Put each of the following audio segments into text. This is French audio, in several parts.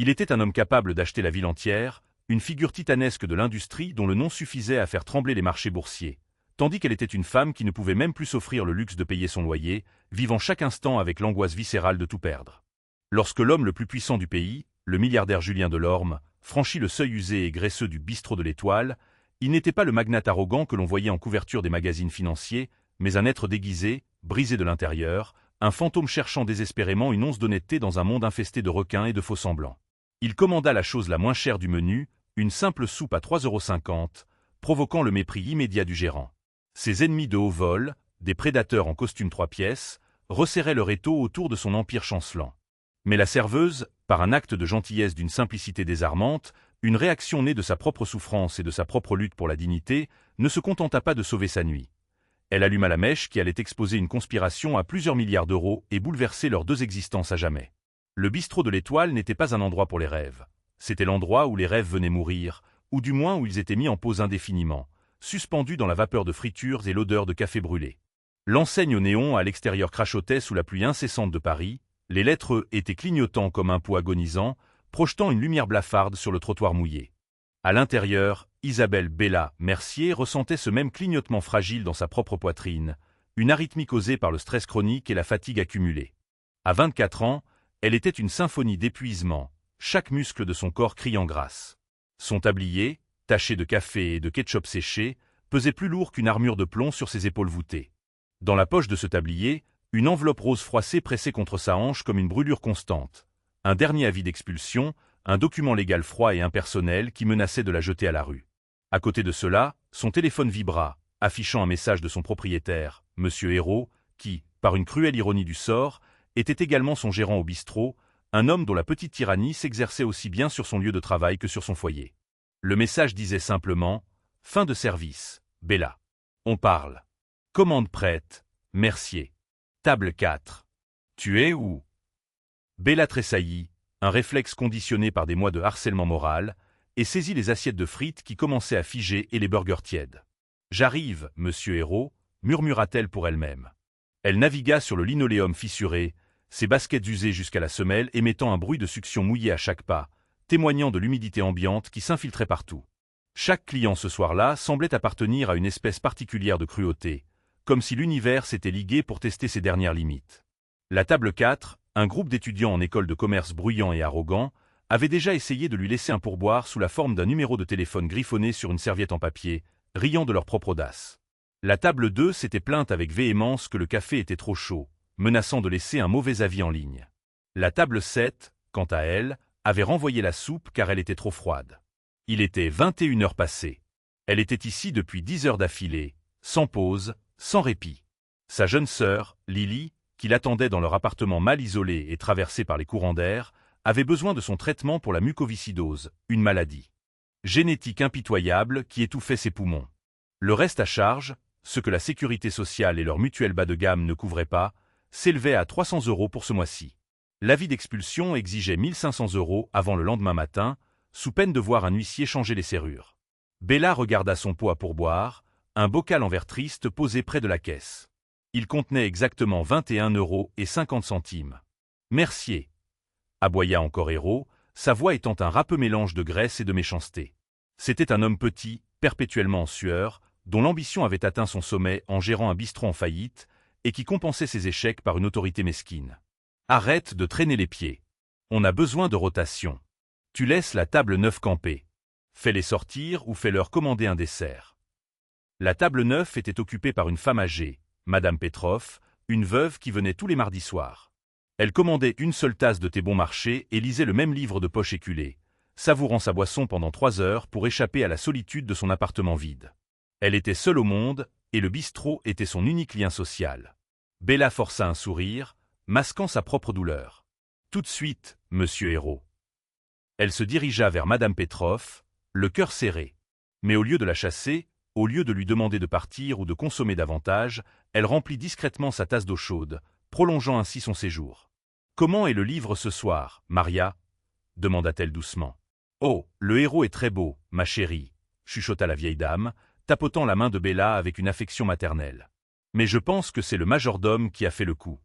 Il était un homme capable d'acheter la ville entière, une figure titanesque de l'industrie dont le nom suffisait à faire trembler les marchés boursiers, tandis qu'elle était une femme qui ne pouvait même plus s'offrir le luxe de payer son loyer, vivant chaque instant avec l'angoisse viscérale de tout perdre. Lorsque l'homme le plus puissant du pays, le milliardaire Julien Delorme, franchit le seuil usé et graisseux du bistrot de l'Étoile, il n'était pas le magnate arrogant que l'on voyait en couverture des magazines financiers, mais un être déguisé, brisé de l'intérieur, un fantôme cherchant désespérément une once d'honnêteté dans un monde infesté de requins et de faux-semblants. Il commanda la chose la moins chère du menu, une simple soupe à 3,50 €, provoquant le mépris immédiat du gérant. Ses ennemis de haut vol, des prédateurs en costume 3 pièces, resserraient leur étau autour de son empire chancelant. Mais la serveuse, par un acte de gentillesse d'une simplicité désarmante, une réaction née de sa propre souffrance et de sa propre lutte pour la dignité, ne se contenta pas de sauver sa nuit. Elle alluma la mèche qui allait exposer une conspiration à plusieurs milliards d'euros et bouleverser leurs deux existences à jamais. Le bistrot de l'Étoile n'était pas un endroit pour les rêves. C'était l'endroit où les rêves venaient mourir, ou du moins où ils étaient mis en pause indéfiniment, suspendus dans la vapeur de friture et l'odeur de café brûlé. L'enseigne au néon à l'extérieur crachotait sous la pluie incessante de Paris, les lettres E étaient clignotants comme un pou agonisant, projetant une lumière blafarde sur le trottoir mouillé. À l'intérieur, Isabelle Bella Mercier ressentait ce même clignotement fragile dans sa propre poitrine, une arythmie causée par le stress chronique et la fatigue accumulée. À 24 ans, elle était une symphonie d'épuisement, chaque muscle de son corps criant grâce. Son tablier, taché de café et de ketchup séché, pesait plus lourd qu'une armure de plomb sur ses épaules voûtées. Dans la poche de ce tablier, une enveloppe rose froissée pressée contre sa hanche comme une brûlure constante. Un dernier avis d'expulsion, un document légal froid et impersonnel qui menaçait de la jeter à la rue. À côté de cela, son téléphone vibra, affichant un message de son propriétaire, Monsieur Hérault, qui, par une cruelle ironie du sort, était également son gérant au bistrot, un homme dont la petite tyrannie s'exerçait aussi bien sur son lieu de travail que sur son foyer. Le message disait simplement « Fin de service, Bella. On parle. Commande prête, Mercier. Table 4. Tu es où ?» Bella tressaillit, un réflexe conditionné par des mois de harcèlement moral, et saisit les assiettes de frites qui commençaient à figer et les burgers tièdes. « J'arrive, Monsieur Hérault, » murmura-t-elle pour elle-même. Elle navigua sur le linoléum fissuré, ses baskets usées jusqu'à la semelle émettant un bruit de succion mouillé à chaque pas, témoignant de l'humidité ambiante qui s'infiltrait partout. Chaque client ce soir-là semblait appartenir à une espèce particulière de cruauté, comme si l'univers s'était ligué pour tester ses dernières limites. La table 4, un groupe d'étudiants en école de commerce bruyants et arrogants, avait déjà essayé de lui laisser un pourboire sous la forme d'un numéro de téléphone griffonné sur une serviette en papier, riant de leur propre audace. La table 2 s'était plainte avec véhémence que le café était trop chaud, menaçant de laisser un mauvais avis en ligne. La table 7, quant à elle, avait renvoyé la soupe car elle était trop froide. Il était 21 heures passées. Elle était ici depuis 10 heures d'affilée, sans pause, sans répit. Sa jeune sœur, Lily, qui l'attendait dans leur appartement mal isolé et traversé par les courants d'air, avait besoin de son traitement pour la mucoviscidose, une maladie génétique impitoyable qui étouffait ses poumons. Le reste à charge, ce que la sécurité sociale et leur mutuelle bas de gamme ne couvraient pas, s'élevait à 300 € pour ce mois-ci. L'avis d'expulsion exigeait 1500 € avant le lendemain matin, sous peine de voir un huissier changer les serrures. Bella regarda son pot à pourboire, un bocal en verre triste posé près de la caisse. Il contenait exactement 21,50 €. Mercier, aboya encore Hérault, sa voix étant un râpeux mélange de graisse et de méchanceté. C'était un homme petit, perpétuellement en sueur, dont l'ambition avait atteint son sommet en gérant un bistrot en faillite, et qui compensait ses échecs par une autorité mesquine. Arrête de traîner les pieds. On a besoin de rotation. Tu laisses la table 9 camper. Fais-les sortir ou fais-leur commander un dessert. La table 9 était occupée par une femme âgée, Madame Petroff, une veuve qui venait tous les mardis soirs. Elle commandait une seule tasse de thé bon marché et lisait le même livre de poche éculé, savourant sa boisson pendant 3 heures pour échapper à la solitude de son appartement vide. Elle était seule au monde, et le bistrot était son unique lien social. Bella força un sourire, masquant sa propre douleur. « Tout de suite, Monsieur Hérault. » Elle se dirigea vers Madame Petroff, le cœur serré. Mais au lieu de la chasser, au lieu de lui demander de partir ou de consommer davantage, elle remplit discrètement sa tasse d'eau chaude, prolongeant ainsi son séjour. « Comment est le livre ce soir, Maria ?» demanda-t-elle doucement. « Oh, le Hérault est très beau, ma chérie, » chuchota la vieille dame, tapotant la main de Bella avec une affection maternelle. « Mais je pense que c'est le majordome qui a fait le coup. »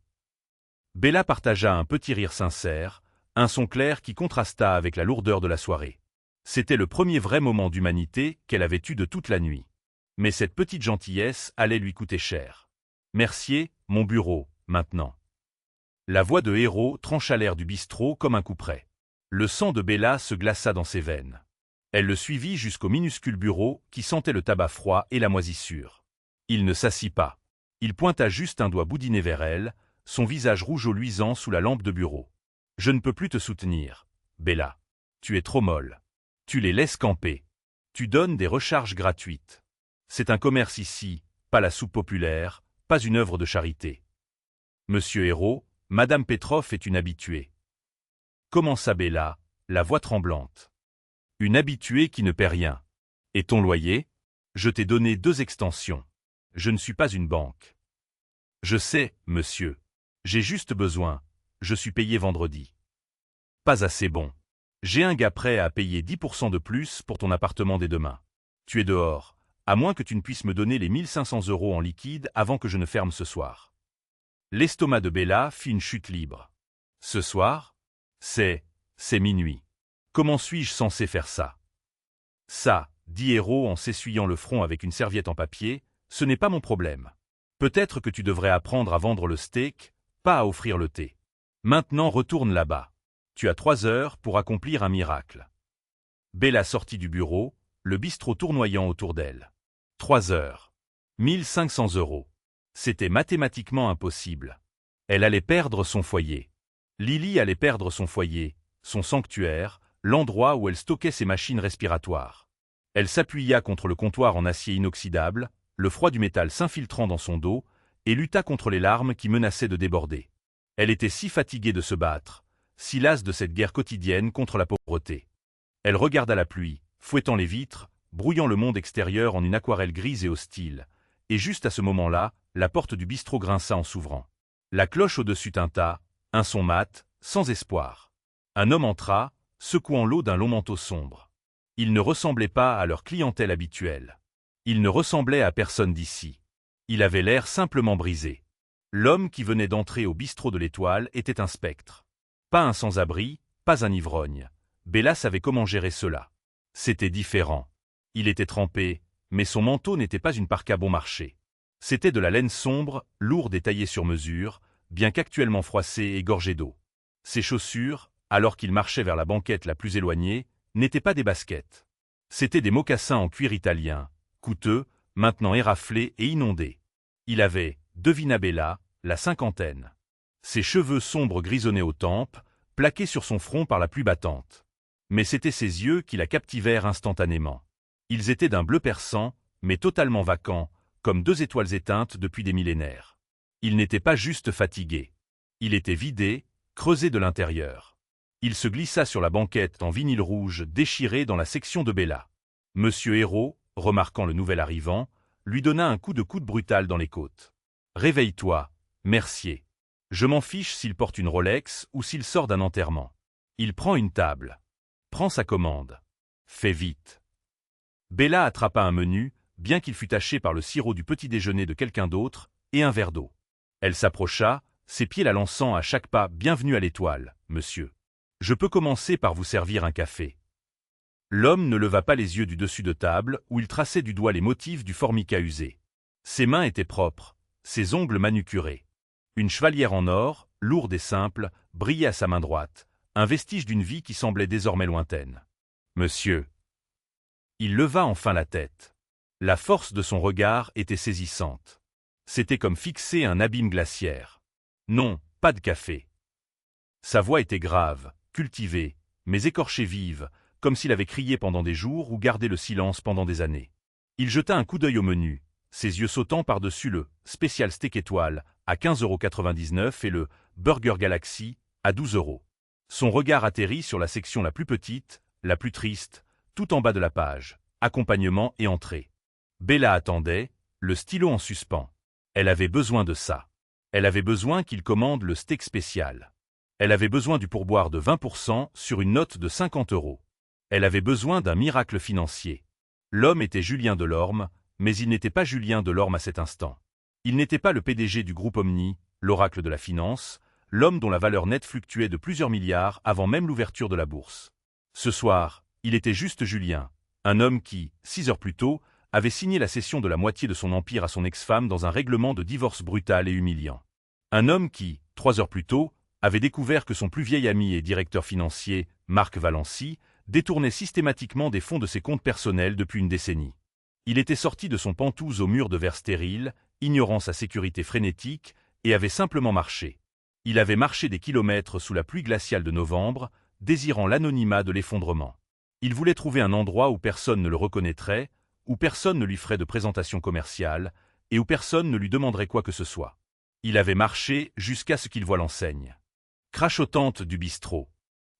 Bella partagea un petit rire sincère, Un son clair qui contrasta avec la lourdeur de la soirée. C'était le premier vrai moment d'humanité qu'elle avait eu de toute la nuit. Mais cette petite gentillesse allait lui coûter cher. Mercier, mon bureau, maintenant. La voix de Hérault trancha l'air du bistrot comme un couperet. Le sang de Bella se glaça dans ses veines. Elle le suivit jusqu'au minuscule bureau qui sentait le tabac froid et la moisissure. Il ne s'assit pas. Il pointa juste un doigt boudiné vers elle, son visage rougeaud-luisant sous la lampe de bureau. « Je ne peux plus te soutenir, Bella. Tu es trop molle. Tu les laisses camper. Tu donnes des recharges gratuites. C'est un commerce ici, pas la soupe populaire, pas une œuvre de charité. » Monsieur Hérault, Madame Petroff est une habituée. Commença Bella, la voix tremblante. Une habituée qui ne paie rien. Et ton loyer? Je t'ai donné 2 extensions. Je ne suis pas une banque. Je sais, monsieur. J'ai juste besoin. Je suis payé vendredi. Pas assez bon. J'ai un gars prêt à payer 10% de plus pour ton appartement dès demain. Tu es dehors, à moins que tu ne puisses me donner les 1500 € en liquide avant que je ne ferme ce soir. L'estomac de Bella fit une chute libre. Ce soir? C'est minuit. Comment suis-je censé faire ça? Ça, dit Hérault en s'essuyant le front avec une serviette en papier, ce n'est pas mon problème. Peut-être que tu devrais apprendre à vendre le steak, pas à offrir le thé. Maintenant retourne là-bas. Tu as 3 heures pour accomplir un miracle. Bella sortit du bureau, le bistrot tournoyant autour d'elle. 3 heures. 1500 €. C'était mathématiquement impossible. Elle allait perdre son foyer. Lily allait perdre son foyer, son sanctuaire, l'endroit où elle stockait ses machines respiratoires. Elle s'appuya contre le comptoir en acier inoxydable, le froid du métal s'infiltrant dans son dos, et lutta contre les larmes qui menaçaient de déborder. Elle était si fatiguée de se battre, si lasse de cette guerre quotidienne contre la pauvreté. Elle regarda la pluie, fouettant les vitres, brouillant le monde extérieur en une aquarelle grise et hostile, et juste à ce moment-là, la porte du bistrot grinça en s'ouvrant. La cloche au-dessus tinta, un son mat, sans espoir. Un homme entra, secouant l'eau d'un long manteau sombre. Il ne ressemblait pas à leur clientèle habituelle. Il ne ressemblait à personne d'ici. Il avait l'air simplement brisé. L'homme qui venait d'entrer au bistrot de l'Étoile était un spectre. Pas un sans-abri, pas un ivrogne. Bella savait comment gérer cela. C'était différent. Il était trempé, mais son manteau n'était pas une parka bon marché. C'était de la laine sombre, lourde et taillée sur mesure, bien qu'actuellement froissée et gorgée d'eau. Ses chaussures, alors qu'il marchait vers la banquette la plus éloignée, n'étaient pas des baskets. C'étaient des mocassins en cuir italien, coûteux, maintenant éraflés et inondés. Il avait, devina Bella, la cinquantaine. Ses cheveux sombres grisonnaient aux tempes, plaqués sur son front par la pluie battante. Mais c'étaient ses yeux qui la captivèrent instantanément. Ils étaient d'un bleu perçant, mais totalement vacants, comme 2 étoiles éteintes depuis des millénaires. Il n'était pas juste fatigué. Il était vidé, creusé de l'intérieur. Il se glissa sur la banquette en vinyle rouge déchirée dans la section de Bella. Monsieur Hérault, remarquant le nouvel arrivant, lui donna un coup de coude brutal dans les côtes. « Réveille-toi, Mercier. Je m'en fiche s'il porte une Rolex ou s'il sort d'un enterrement. Il prend une table. Prends sa commande. Fais vite. » Bella attrapa un menu, bien qu'il fût taché par le sirop du petit déjeuner de quelqu'un d'autre, et un verre d'eau. Elle s'approcha, ses pieds la lançant à chaque pas. « Bienvenue à l'Étoile, monsieur. Je peux commencer par vous servir un café. » L'homme ne leva pas les yeux du dessus de table, où il traçait du doigt les motifs du formica usé. Ses mains étaient propres, ses ongles manucurés. Une chevalière en or, lourde et simple, brillait à sa main droite, un vestige d'une vie qui semblait désormais lointaine. « Monsieur. » Il leva enfin la tête. La force de son regard était saisissante. C'était comme fixer un abîme glaciaire. Non, pas de café. Sa voix était grave, cultivée, mais écorchée vive, comme s'il avait crié pendant des jours ou gardé le silence pendant des années. Il jeta un coup d'œil au menu, ses yeux sautant par-dessus le « Spécial Steak Étoile » à 15,99 € et le « Burger Galaxy » à 12 €. Son regard atterrit sur la section la plus petite, la plus triste, tout en bas de la page, accompagnement et entrée. Bella attendait, le stylo en suspens. Elle avait besoin de ça. Elle avait besoin qu'il commande le steak spécial. Elle avait besoin du pourboire de 20% sur une note de 50 €. Elle avait besoin d'un miracle financier. L'homme était Julien Delorme, mais il n'était pas Julien Delorme à cet instant. Il n'était pas le PDG du groupe Omni, l'oracle de la finance, l'homme dont la valeur nette fluctuait de plusieurs milliards avant même l'ouverture de la bourse. Ce soir, il était juste Julien, un homme qui, 6 heures plus tôt, avait signé la cession de la moitié de son empire à son ex-femme dans un règlement de divorce brutal et humiliant. Un homme qui, 3 heures plus tôt, avait découvert que son plus vieil ami et directeur financier, Marc Valency, détournait systématiquement des fonds de ses comptes personnels depuis une décennie. Il était sorti de son pantouse au mur de verre stérile, ignorant sa sécurité frénétique, et avait simplement marché. Il avait marché des kilomètres sous la pluie glaciale de novembre, désirant l'anonymat de l'effondrement. Il voulait trouver un endroit où personne ne le reconnaîtrait, où personne ne lui ferait de présentation commerciale, et où personne ne lui demanderait quoi que ce soit. Il avait marché jusqu'à ce qu'il voie l'enseigne crachotante du bistrot.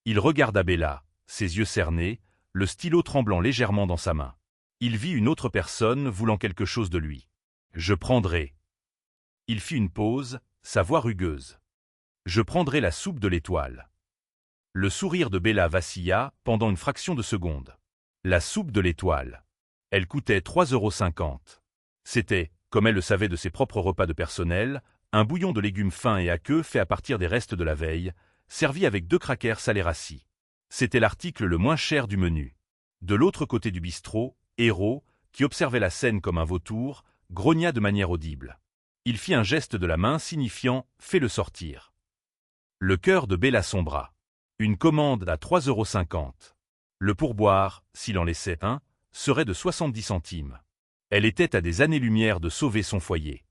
Il regarda Bella, ses yeux cernés, le stylo tremblant légèrement dans sa main. Il vit une autre personne voulant quelque chose de lui. « Je prendrai. » Il fit une pause, sa voix rugueuse. « Je prendrai la soupe de l'étoile. » Le sourire de Bella vacilla pendant une fraction de seconde. La soupe de l'étoile. Elle coûtait 3,50 €. C'était, comme elle le savait de ses propres repas de personnel, un bouillon de légumes fins et aqueux fait à partir des restes de la veille, servi avec 2 crackers salés rassis. C'était l'article le moins cher du menu. De l'autre côté du bistrot, Hérault, qui observait la scène comme un vautour, grogna de manière audible. Il fit un geste de la main signifiant « fais-le sortir ». Le cœur de Bella sombra. Une commande à 3,50 €. Le pourboire, s'il en laissait un, serait de 70 centimes. Elle était à des années-lumière de sauver son foyer.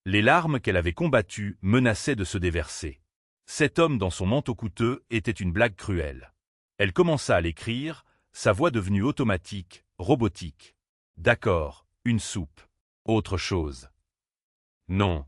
Les larmes qu'elle avait combattues menaçaient de se déverser. Cet homme dans son manteau coûteux était une blague cruelle. Elle commença à l'écrire, sa voix devenue automatique, robotique. D'accord, une soupe. Autre chose. Non.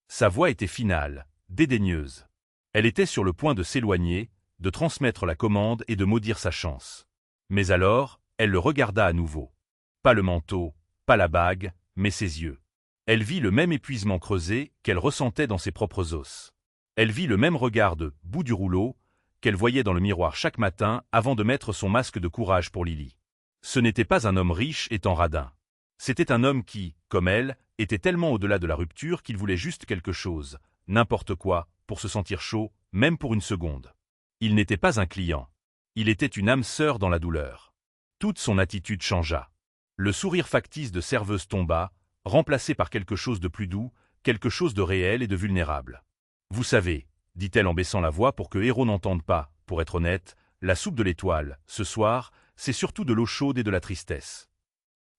Sa voix était finale, dédaigneuse. Elle était sur le point de s'éloigner, de transmettre la commande et de maudire sa chance. Mais alors, elle le regarda à nouveau. Pas le manteau, pas la bague, mais ses yeux. Elle vit le même épuisement creusé qu'elle ressentait dans ses propres os. Elle vit le même regard de « bout du rouleau » qu'elle voyait dans le miroir chaque matin avant de mettre son masque de courage pour Lily. Ce n'était pas un homme riche étant radin. C'était un homme qui, comme elle, était tellement au-delà de la rupture qu'il voulait juste quelque chose, n'importe quoi, pour se sentir chaud, même pour une seconde. Il n'était pas un client. Il était une âme sœur dans la douleur. Toute son attitude changea. Le sourire factice de serveuse tomba, remplacé par quelque chose de plus doux, quelque chose de réel et de vulnérable. « Vous savez, » dit-elle en baissant la voix pour que Hérault n'entende pas, pour être honnête, la soupe de l'étoile, ce soir, c'est surtout de l'eau chaude et de la tristesse.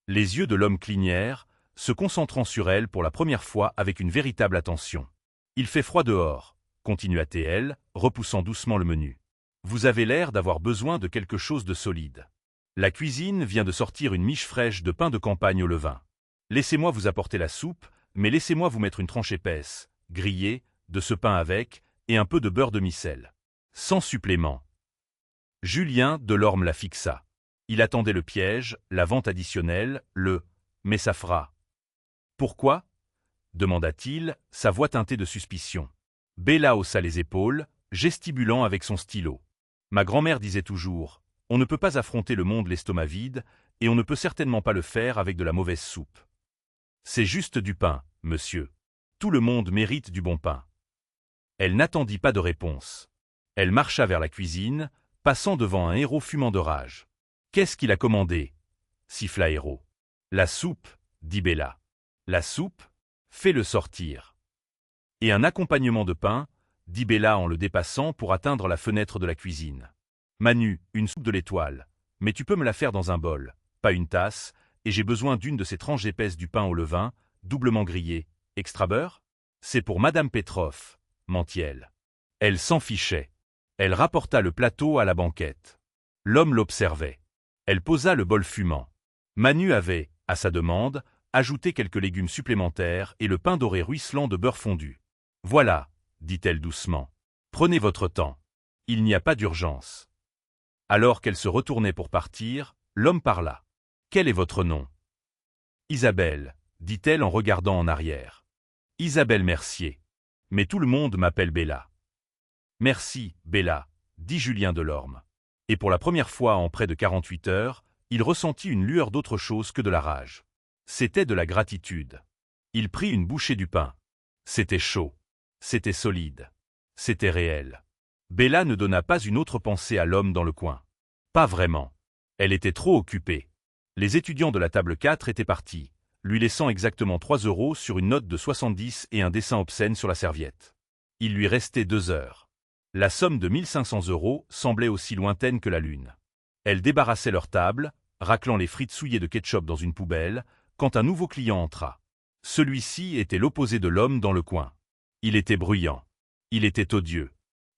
Les yeux de l'homme clignèrent, se concentrant sur elle pour la première fois avec une véritable attention. « Il fait froid dehors, » continua-t-elle, repoussant doucement le menu. « Vous avez l'air d'avoir besoin de quelque chose de solide. La cuisine vient de sortir une miche fraîche de pain de campagne au levain. Laissez-moi vous apporter la soupe, mais laissez-moi vous mettre une tranche épaisse, grillée, de ce pain avec, et un peu de beurre demi-sel. Sans supplément. » Julien Delorme la fixa. Il attendait le piège, la vente additionnelle, « mais ça fera. » « Pourquoi » demanda-t-il, sa voix teintée de suspicion. Bella haussa les épaules, gesticulant avec son stylo. Ma grand-mère disait toujours, on ne peut pas affronter le monde l'estomac vide, et on ne peut certainement pas le faire avec de la mauvaise soupe. C'est juste du pain, monsieur. Tout le monde mérite du bon pain. Elle n'attendit pas de réponse. Elle marcha vers la cuisine, passant devant un Hérault fumant de rage. Qu'est-ce qu'il a commandé ? Siffla Hérault. La soupe, dit Bella. La soupe ? Fais-le sortir. Et un accompagnement de pain, dit Bella en le dépassant pour atteindre la fenêtre de la cuisine. Manu, une soupe de l'étoile, mais tu peux me la faire dans un bol, pas une tasse, et j'ai besoin d'une de ces tranches épaisses du pain au levain, doublement grillé, extra beurre ? C'est pour Madame Petroff, mentit-elle. Elle s'en fichait. Elle rapporta le plateau à la banquette. L'homme l'observait. Elle posa le bol fumant. Manu avait, à sa demande, ajouté quelques légumes supplémentaires et le pain doré ruisselant de beurre fondu. Voilà, dit-elle doucement. Prenez votre temps. Il n'y a pas d'urgence. Alors qu'elle se retournait pour partir, l'homme parla. Quel est votre nom ? Isabelle, dit-elle en regardant en arrière. Isabelle Mercier. Mais tout le monde m'appelle Bella. Merci, Bella, dit Julien Delorme. Et pour la première fois en près de 48 heures, il ressentit une lueur d'autre chose que de la rage. C'était de la gratitude. Il prit une bouchée du pain. C'était chaud. C'était solide. C'était réel. Bella ne donna pas une autre pensée à l'homme dans le coin. Pas vraiment. Elle était trop occupée. Les étudiants de la table 4 étaient partis, lui laissant exactement 3 € sur une note de 70 et un dessin obscène sur la serviette. Il lui restait 2 heures. La somme de 1500 € semblait aussi lointaine que la lune. Elles débarrassaient leur table, raclant les frites souillées de ketchup dans une poubelle, quand un nouveau client entra. Celui-ci était l'opposé de l'homme dans le coin. Il était bruyant. Il était odieux.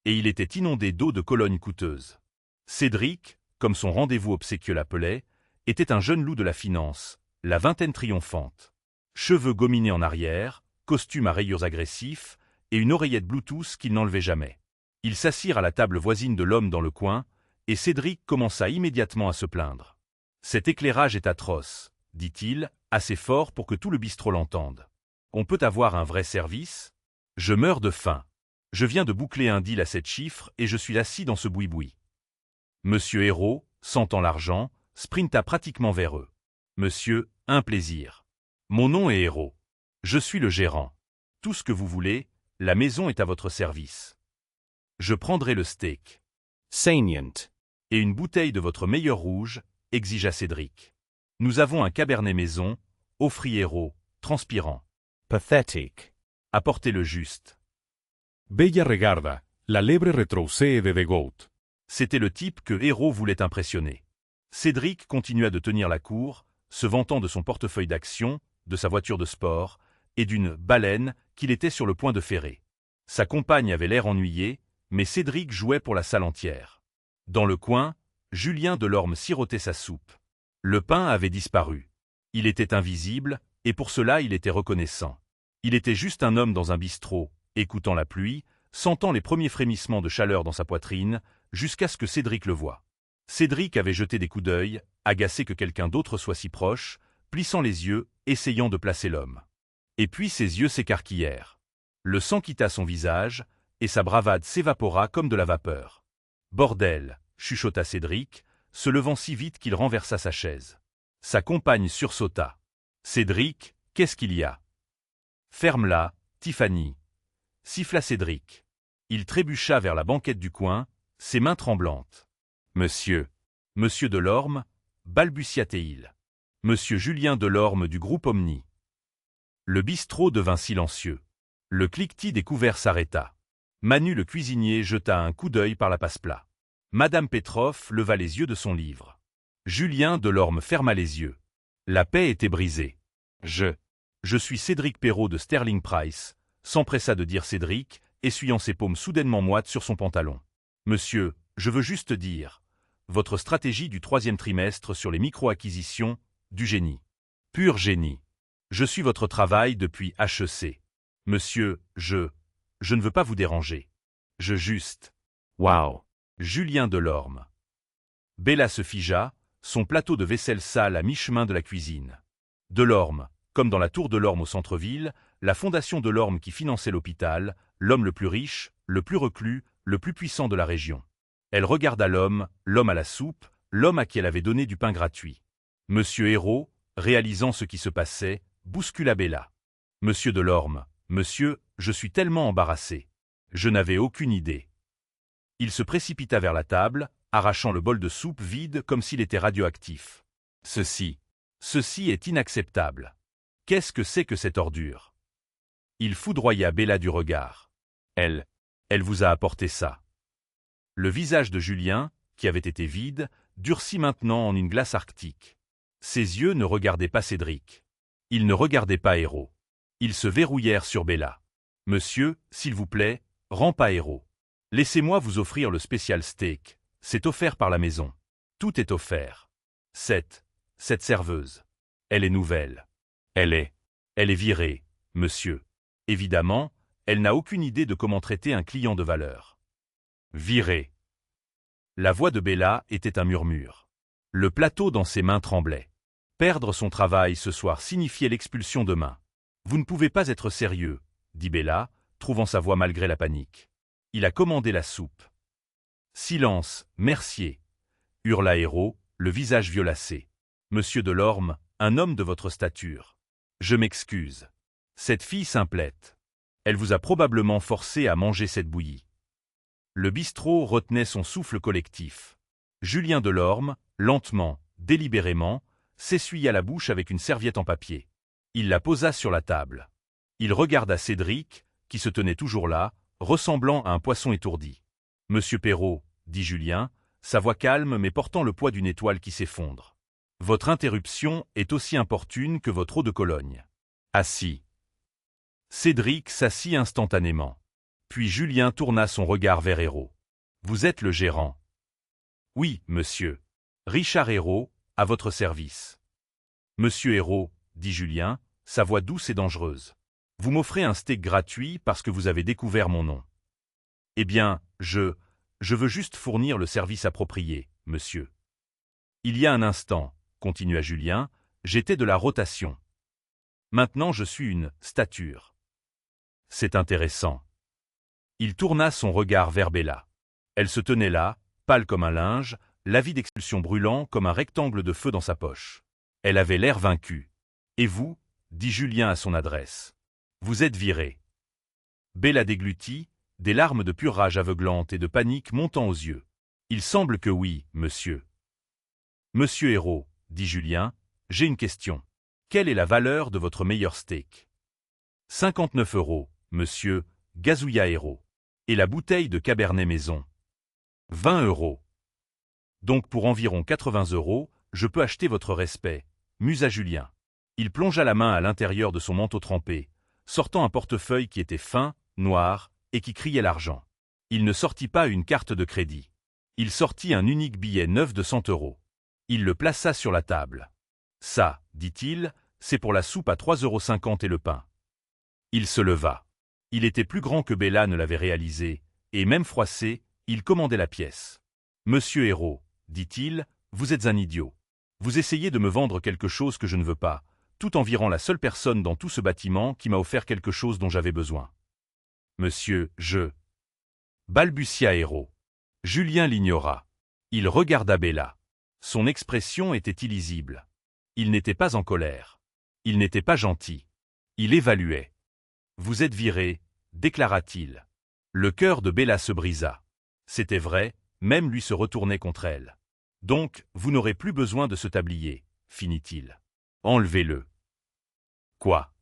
Et il était inondé d'eau de Cologne coûteuse. Cédric, comme son rendez-vous obséquieux l'appelait, était un jeune loup de la finance, la vingtaine triomphante. Cheveux gominés en arrière, costume à rayures agressifs, et une oreillette Bluetooth qu'il n'enlevait jamais. Ils s'assirent à la table voisine de l'homme dans le coin, et Cédric commença immédiatement à se plaindre. « Cet éclairage est atroce, » dit-il, assez fort pour que tout le bistrot l'entende. « On peut avoir un vrai service ? Je meurs de faim. Je viens de boucler un deal à 7 chiffres et je suis assis dans ce boui-boui. » Monsieur Hérault, sentant l'argent, sprinta pratiquement vers eux. « Monsieur, un plaisir. Mon nom est Hérault. Je suis le gérant. Tout ce que vous voulez, la maison est à votre service. Je prendrai le steak. »« Saignant. Et une bouteille de votre meilleur rouge, » exigea Cédric. « Nous avons un cabernet maison, » offrit Hérault, transpirant. « Pathetic. » Apportez le juste. Bella regarda, la lebre retrocede de Goat. C'était le type que Hérault voulait impressionner. Cédric continua de tenir la cour, se vantant de son portefeuille d'actions, de sa voiture de sport, et d'une baleine qu'il était sur le point de ferrer. Sa compagne avait l'air ennuyée, mais Cédric jouait pour la salle entière. Dans le coin, Julien Delorme sirotait sa soupe. Le pain avait disparu. Il était invisible, et pour cela il était reconnaissant. Il était juste un homme dans un bistrot, écoutant la pluie, sentant les premiers frémissements de chaleur dans sa poitrine, jusqu'à ce que Cédric le voie. Cédric avait jeté des coups d'œil, agacé que quelqu'un d'autre soit si proche, plissant les yeux, essayant de placer l'homme. Et puis ses yeux s'écarquillèrent. Le sang quitta son visage, et sa bravade s'évapora comme de la vapeur. « Bordel !» chuchota Cédric, se levant si vite qu'il renversa sa chaise. Sa compagne sursauta. « Cédric, qu'est-ce qu'il y a ?»« Ferme-la, Tiffany !» siffla Cédric. Il trébucha vers la banquette du coin, ses mains tremblantes. « Monsieur Delorme » balbutia-t-il. « Monsieur Julien Delorme du groupe Omni. » Le bistrot devint silencieux. Le cliquetis des couverts s'arrêta. Manu le cuisinier jeta un coup d'œil par la passe-plat. Madame Petroff leva les yeux de son livre. Julien Delorme ferma les yeux. La paix était brisée. « Je suis Cédric Perrault de Sterling Price », s'empressa de dire Cédric, essuyant ses paumes soudainement moites sur son pantalon. « Monsieur, je veux juste dire, votre stratégie du 3e trimestre sur les micro-acquisitions, du génie. Pur génie. Je suis votre travail depuis HEC. Monsieur, je ne veux pas vous déranger. Je juste. Waouh. Julien Delorme. » Bella se figea, son plateau de vaisselle sale à mi-chemin de la cuisine. Delorme, comme dans la tour Delorme au centre-ville, la fondation Delorme qui finançait l'hôpital, l'homme le plus riche, le plus reclus, le plus puissant de la région. Elle regarda l'homme à la soupe, l'homme à qui elle avait donné du pain gratuit. Monsieur Hérault, réalisant ce qui se passait, bouscula Bella. « Monsieur Delorme, monsieur, je suis tellement embarrassé. Je n'avais aucune idée. » Il se précipita vers la table, arrachant le bol de soupe vide comme s'il était radioactif. « Ceci est inacceptable. Qu'est-ce que c'est que cette ordure ?» Il foudroya Bella du regard. « Elle vous a apporté ça. » Le visage de Julien, qui avait été vide, durcit maintenant en une glace arctique. Ses yeux ne regardaient pas Cédric. Ils ne regardaient pas Hérault. Ils se verrouillèrent sur Bella. « Monsieur, s'il vous plaît, rends pas Hérault. Laissez-moi vous offrir le spécial steak. C'est offert par la maison. Tout est offert. Cette serveuse. Elle est nouvelle. Elle est virée, monsieur. Évidemment, elle n'a aucune idée de comment traiter un client de valeur. Virée. » La voix de Bella était un murmure. Le plateau dans ses mains tremblait. Perdre son travail ce soir signifiait l'expulsion demain. « Vous ne pouvez pas être sérieux, » dit Bella, trouvant sa voix malgré la panique. « Il a commandé la soupe. »« Silence, Mercier !» hurla Hérault, le visage violacé. « Monsieur Delorme, un homme de votre stature. Je m'excuse. Cette fille simplette. Elle vous a probablement forcé à manger cette bouillie. Le bistrot retenait son souffle collectif. Julien Delorme, lentement, délibérément, s'essuya la bouche avec une serviette en papier. Il la posa sur la table. Il regarda Cédric, qui se tenait toujours là, ressemblant à un poisson étourdi. « Monsieur Perrault, » dit Julien, sa voix calme mais portant le poids d'une étoile qui s'effondre. « Votre interruption est aussi importune que votre eau de Cologne. » Assis. Cédric s'assit instantanément. Puis Julien tourna son regard vers Hérault. « Vous êtes le gérant. »« Oui, monsieur. Richard Hérault, à votre service. »« Monsieur Hérault, » dit Julien, sa voix douce et dangereuse. « Vous m'offrez un steak gratuit parce que vous avez découvert mon nom. Eh bien, je veux juste fournir le service approprié, monsieur. Il y a un instant, continua Julien, j'étais de la rotation. Maintenant je suis une stature. C'est intéressant. » Il tourna son regard vers Bella. Elle se tenait là, pâle comme un linge, l'avis d'expulsion brûlant comme un rectangle de feu dans sa poche. Elle avait l'air vaincue. « Et vous ?» dit Julien à son adresse. « Vous êtes viré. » Bella déglutit, des larmes de pure rage aveuglante et de panique montant aux yeux. « Il semble que oui, monsieur. »« Monsieur Hérault, » dit Julien, « j'ai une question. Quelle est la valeur de votre meilleur steak ?»« 59 €, monsieur, » gazouilla Hérault. « Et la bouteille de Cabernet Maison ?»« 20 €. Donc pour environ 80 €, je peux acheter votre respect, » musa Julien. Il plongea la main à l'intérieur de son manteau trempé, sortant un portefeuille qui était fin, noir, et qui criait l'argent. Il ne sortit pas une carte de crédit. Il sortit un unique billet neuf de 100 €. Il le plaça sur la table. « Ça, » dit-il, « c'est pour la soupe à 3,50 € et le pain. » Il se leva. Il était plus grand que Bella ne l'avait réalisé, et même froissé, il commandait la pièce. « Monsieur Hérault, » dit-il, « vous êtes un idiot. Vous essayez de me vendre quelque chose que je ne veux pas, tout en virant la seule personne dans tout ce bâtiment qui m'a offert quelque chose dont j'avais besoin. »« Monsieur, je... » balbutia Hérault. Julien l'ignora. Il regarda Bella. Son expression était illisible. Il n'était pas en colère. Il n'était pas gentil. Il évaluait. « Vous êtes viré, » déclara-t-il. Le cœur de Bella se brisa. C'était vrai, même lui se retournait contre elle. « Donc, vous n'aurez plus besoin de ce tablier, » finit-il. « Enlevez-le. »« Quoi ? » ?»«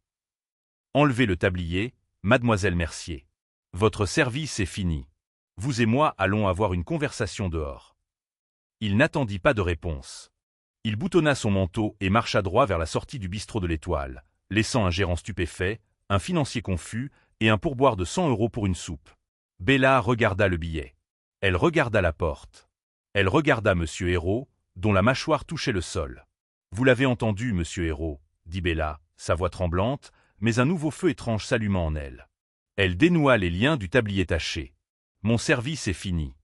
Enlevez le tablier, mademoiselle Mercier. Votre service est fini. Vous et moi allons avoir une conversation dehors. » Il n'attendit pas de réponse. Il boutonna son manteau et marcha droit vers la sortie du bistrot de l'Étoile, laissant un gérant stupéfait, un financier confus et un pourboire de 100 € pour une soupe. Bella regarda le billet. Elle regarda la porte. Elle regarda Monsieur Hérault, dont la mâchoire touchait le sol. « Vous l'avez entendu, Monsieur Hérault, » dit Bella, sa voix tremblante, mais un nouveau feu étrange s'alluma en elle. Elle dénoua les liens du tablier taché. « Mon service est fini. »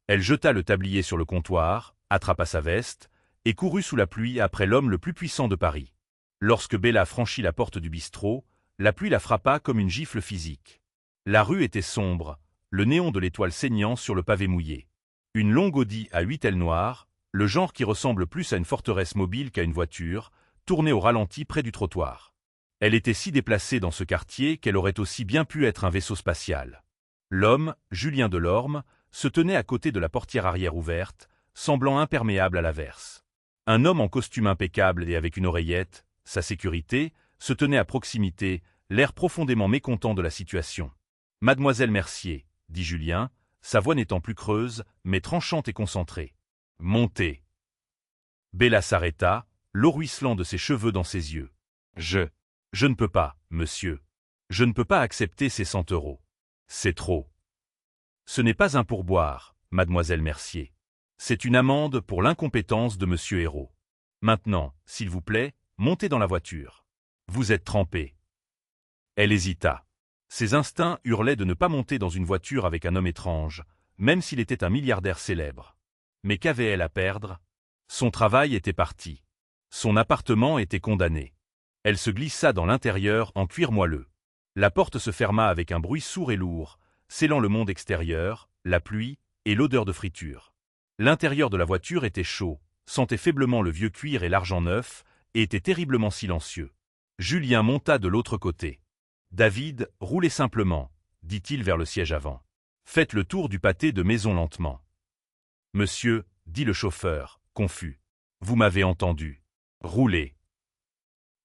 Elle jeta le tablier sur le comptoir, attrapa sa veste, et courut sous la pluie après l'homme le plus puissant de Paris. Lorsque Bella franchit la porte du bistrot, la pluie la frappa comme une gifle physique. La rue était sombre, le néon de l'Étoile saignant sur le pavé mouillé. Une longue Audi à 8 ailes noires, le genre qui ressemble plus à une forteresse mobile qu'à une voiture, tournait au ralenti près du trottoir. Elle était si déplacée dans ce quartier qu'elle aurait aussi bien pu être un vaisseau spatial. L'homme, Julien Delorme, se tenait à côté de la portière arrière ouverte, semblant imperméable à l'averse. Un homme en costume impeccable et avec une oreillette, sa sécurité, se tenait à proximité, l'air profondément mécontent de la situation. « Mademoiselle Mercier, » dit Julien, sa voix n'étant plus creuse, mais tranchante et concentrée. « Montez. » Bella s'arrêta, l'eau ruisselant de ses cheveux dans ses yeux. « Je ne peux pas, monsieur. Je ne peux pas accepter ces 100 €. C'est trop. » « Ce n'est pas un pourboire, mademoiselle Mercier. C'est une amende pour l'incompétence de monsieur Hérault. Maintenant, s'il vous plaît, montez dans la voiture. Vous êtes trempé. » Elle hésita. Ses instincts hurlaient de ne pas monter dans une voiture avec un homme étrange, même s'il était un milliardaire célèbre. Mais qu'avait-elle à perdre? Son travail était parti. Son appartement était condamné. Elle se glissa dans l'intérieur en cuir moelleux. La porte se ferma avec un bruit sourd et lourd, scellant le monde extérieur, la pluie et l'odeur de friture. L'intérieur de la voiture était chaud, sentait faiblement le vieux cuir et l'argent neuf, et était terriblement silencieux. Julien monta de l'autre côté. « David, roulez simplement, » dit-il vers le siège avant. Faites le tour du pâté de maison lentement. Monsieur, dit le chauffeur, confus. Vous m'avez entendu. Roulez.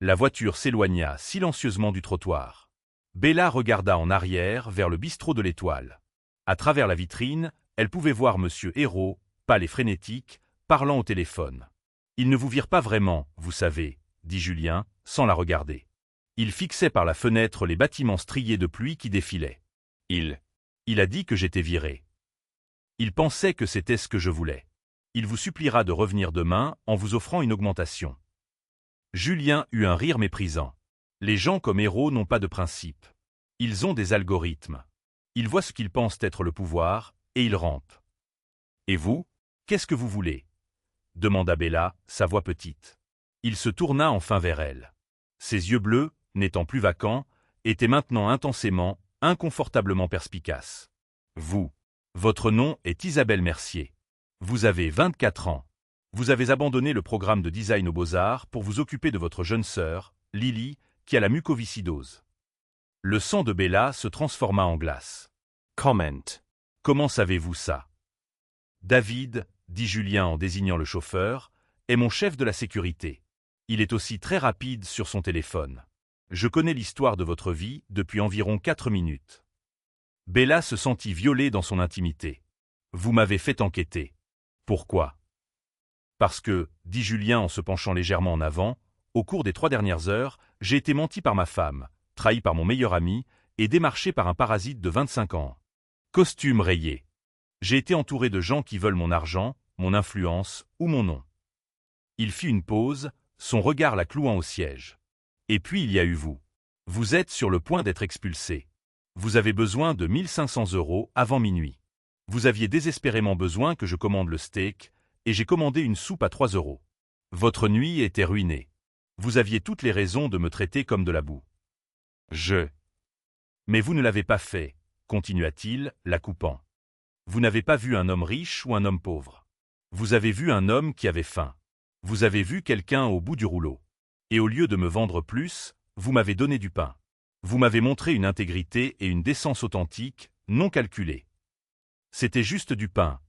La voiture s'éloigna silencieusement du trottoir. Bella regarda en arrière vers le bistrot de l'Étoile. À travers la vitrine, elle pouvait voir Monsieur Hérault, pâle et frénétique, parlant au téléphone. Il ne vous vire pas vraiment, vous savez, dit Julien, sans la regarder. Il fixait par la fenêtre les bâtiments striés de pluie qui défilaient. Il a dit que j'étais viré. Il pensait que c'était ce que je voulais. Il vous suppliera de revenir demain en vous offrant une augmentation. Julien eut un rire méprisant. Les gens comme Hérault n'ont pas de principe. Ils ont des algorithmes. Ils voient ce qu'ils pensent être le pouvoir, et ils rampent. Et vous, qu'est-ce que vous voulez? Demanda Bella, sa voix petite. Il se tourna enfin vers elle. Ses yeux bleus, n'étant plus vacants, étaient maintenant intensément, inconfortablement perspicaces. Vous. Votre nom est Isabelle Mercier. Vous avez 24 ans. Vous avez abandonné le programme de design aux Beaux-Arts pour vous occuper de votre jeune sœur, Lily, qui a la mucoviscidose. Le sang de Bella se transforma en glace. Comment. Comment savez-vous ça? David, dit Julien en désignant le chauffeur, est mon chef de la sécurité. Il est aussi très rapide sur son téléphone. Je connais l'histoire de votre vie depuis environ 4 minutes. Bella se sentit violée dans son intimité. Vous m'avez fait enquêter. Pourquoi? Parce que, dit Julien en se penchant légèrement en avant, au cours des 3 dernières heures, j'ai été menti par ma femme, trahi par mon meilleur ami et démarché par un parasite de 25 ans. Costume rayé. J'ai été entouré de gens qui veulent mon argent, mon influence ou mon nom. Il fit une pause, son regard la clouant au siège. Et puis il y a eu vous. Vous êtes sur le point d'être expulsé. Vous avez besoin de 1500 € avant minuit. Vous aviez désespérément besoin que je commande le steak, et j'ai commandé une soupe à 3 €. Votre nuit était ruinée. Vous aviez toutes les raisons de me traiter comme de la boue. Mais vous ne l'avez pas fait, continua-t-il, la coupant. Vous n'avez pas vu un homme riche ou un homme pauvre. Vous avez vu un homme qui avait faim. Vous avez vu quelqu'un au bout du rouleau. Et au lieu de me vendre plus, vous m'avez donné du pain. Vous m'avez montré une intégrité et une décence authentique, non calculées. C'était juste du pain,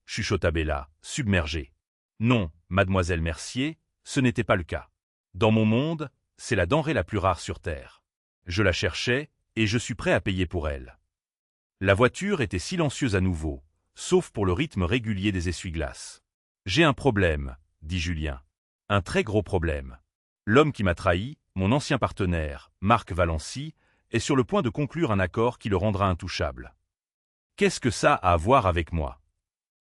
chuchota Bella, submergée. Non, mademoiselle Mercier, ce n'était pas le cas. Dans mon monde, c'est la denrée la plus rare sur Terre. Je la cherchais, et je suis prêt à payer pour elle. La voiture était silencieuse à nouveau, sauf pour le rythme régulier des essuie-glaces. J'ai un problème, dit Julien. Un très gros problème. L'homme qui m'a trahi, mon ancien partenaire, Marc Valency, est sur le point de conclure un accord qui le rendra intouchable. Qu'est-ce que ça a à voir avec moi?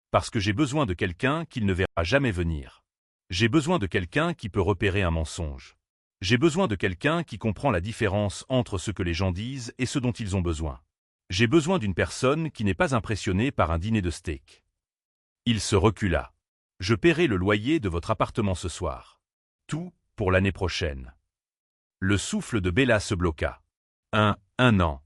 Parce que j'ai besoin de quelqu'un qu'il ne verra jamais venir. J'ai besoin de quelqu'un qui peut repérer un mensonge. J'ai besoin de quelqu'un qui comprend la différence entre ce que les gens disent et ce dont ils ont besoin. J'ai besoin d'une personne qui n'est pas impressionnée par un dîner de steak. Il se recula. Je paierai le loyer de votre appartement ce soir. Tout, pour l'année prochaine. Le souffle de Bella se bloqua. Un an.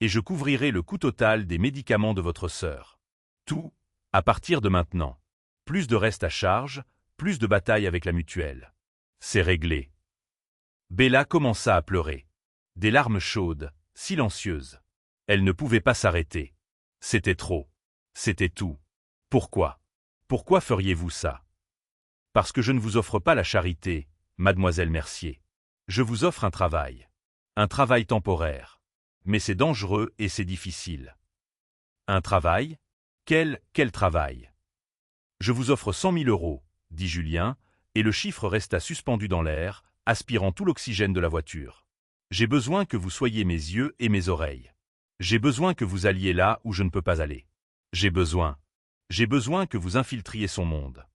Et je couvrirai le coût total des médicaments de votre sœur. Tout, à partir de maintenant. Plus de reste à charge, plus de bataille avec la mutuelle. C'est réglé. Bella commença à pleurer. Des larmes chaudes, silencieuses. Elle ne pouvait pas s'arrêter. C'était trop. C'était tout. Pourquoi? Pourquoi feriez-vous ça? Parce que je ne vous offre pas la charité, mademoiselle Mercier. Je vous offre un travail. Un travail temporaire. Mais c'est dangereux et c'est difficile. Un travail? Quel travail? Je vous offre 100 000 €, dit Julien, et le chiffre resta suspendu dans l'air, aspirant tout l'oxygène de la voiture. J'ai besoin que vous soyez mes yeux et mes oreilles. J'ai besoin que vous alliez là où je ne peux pas aller. J'ai besoin que vous infiltriez son monde.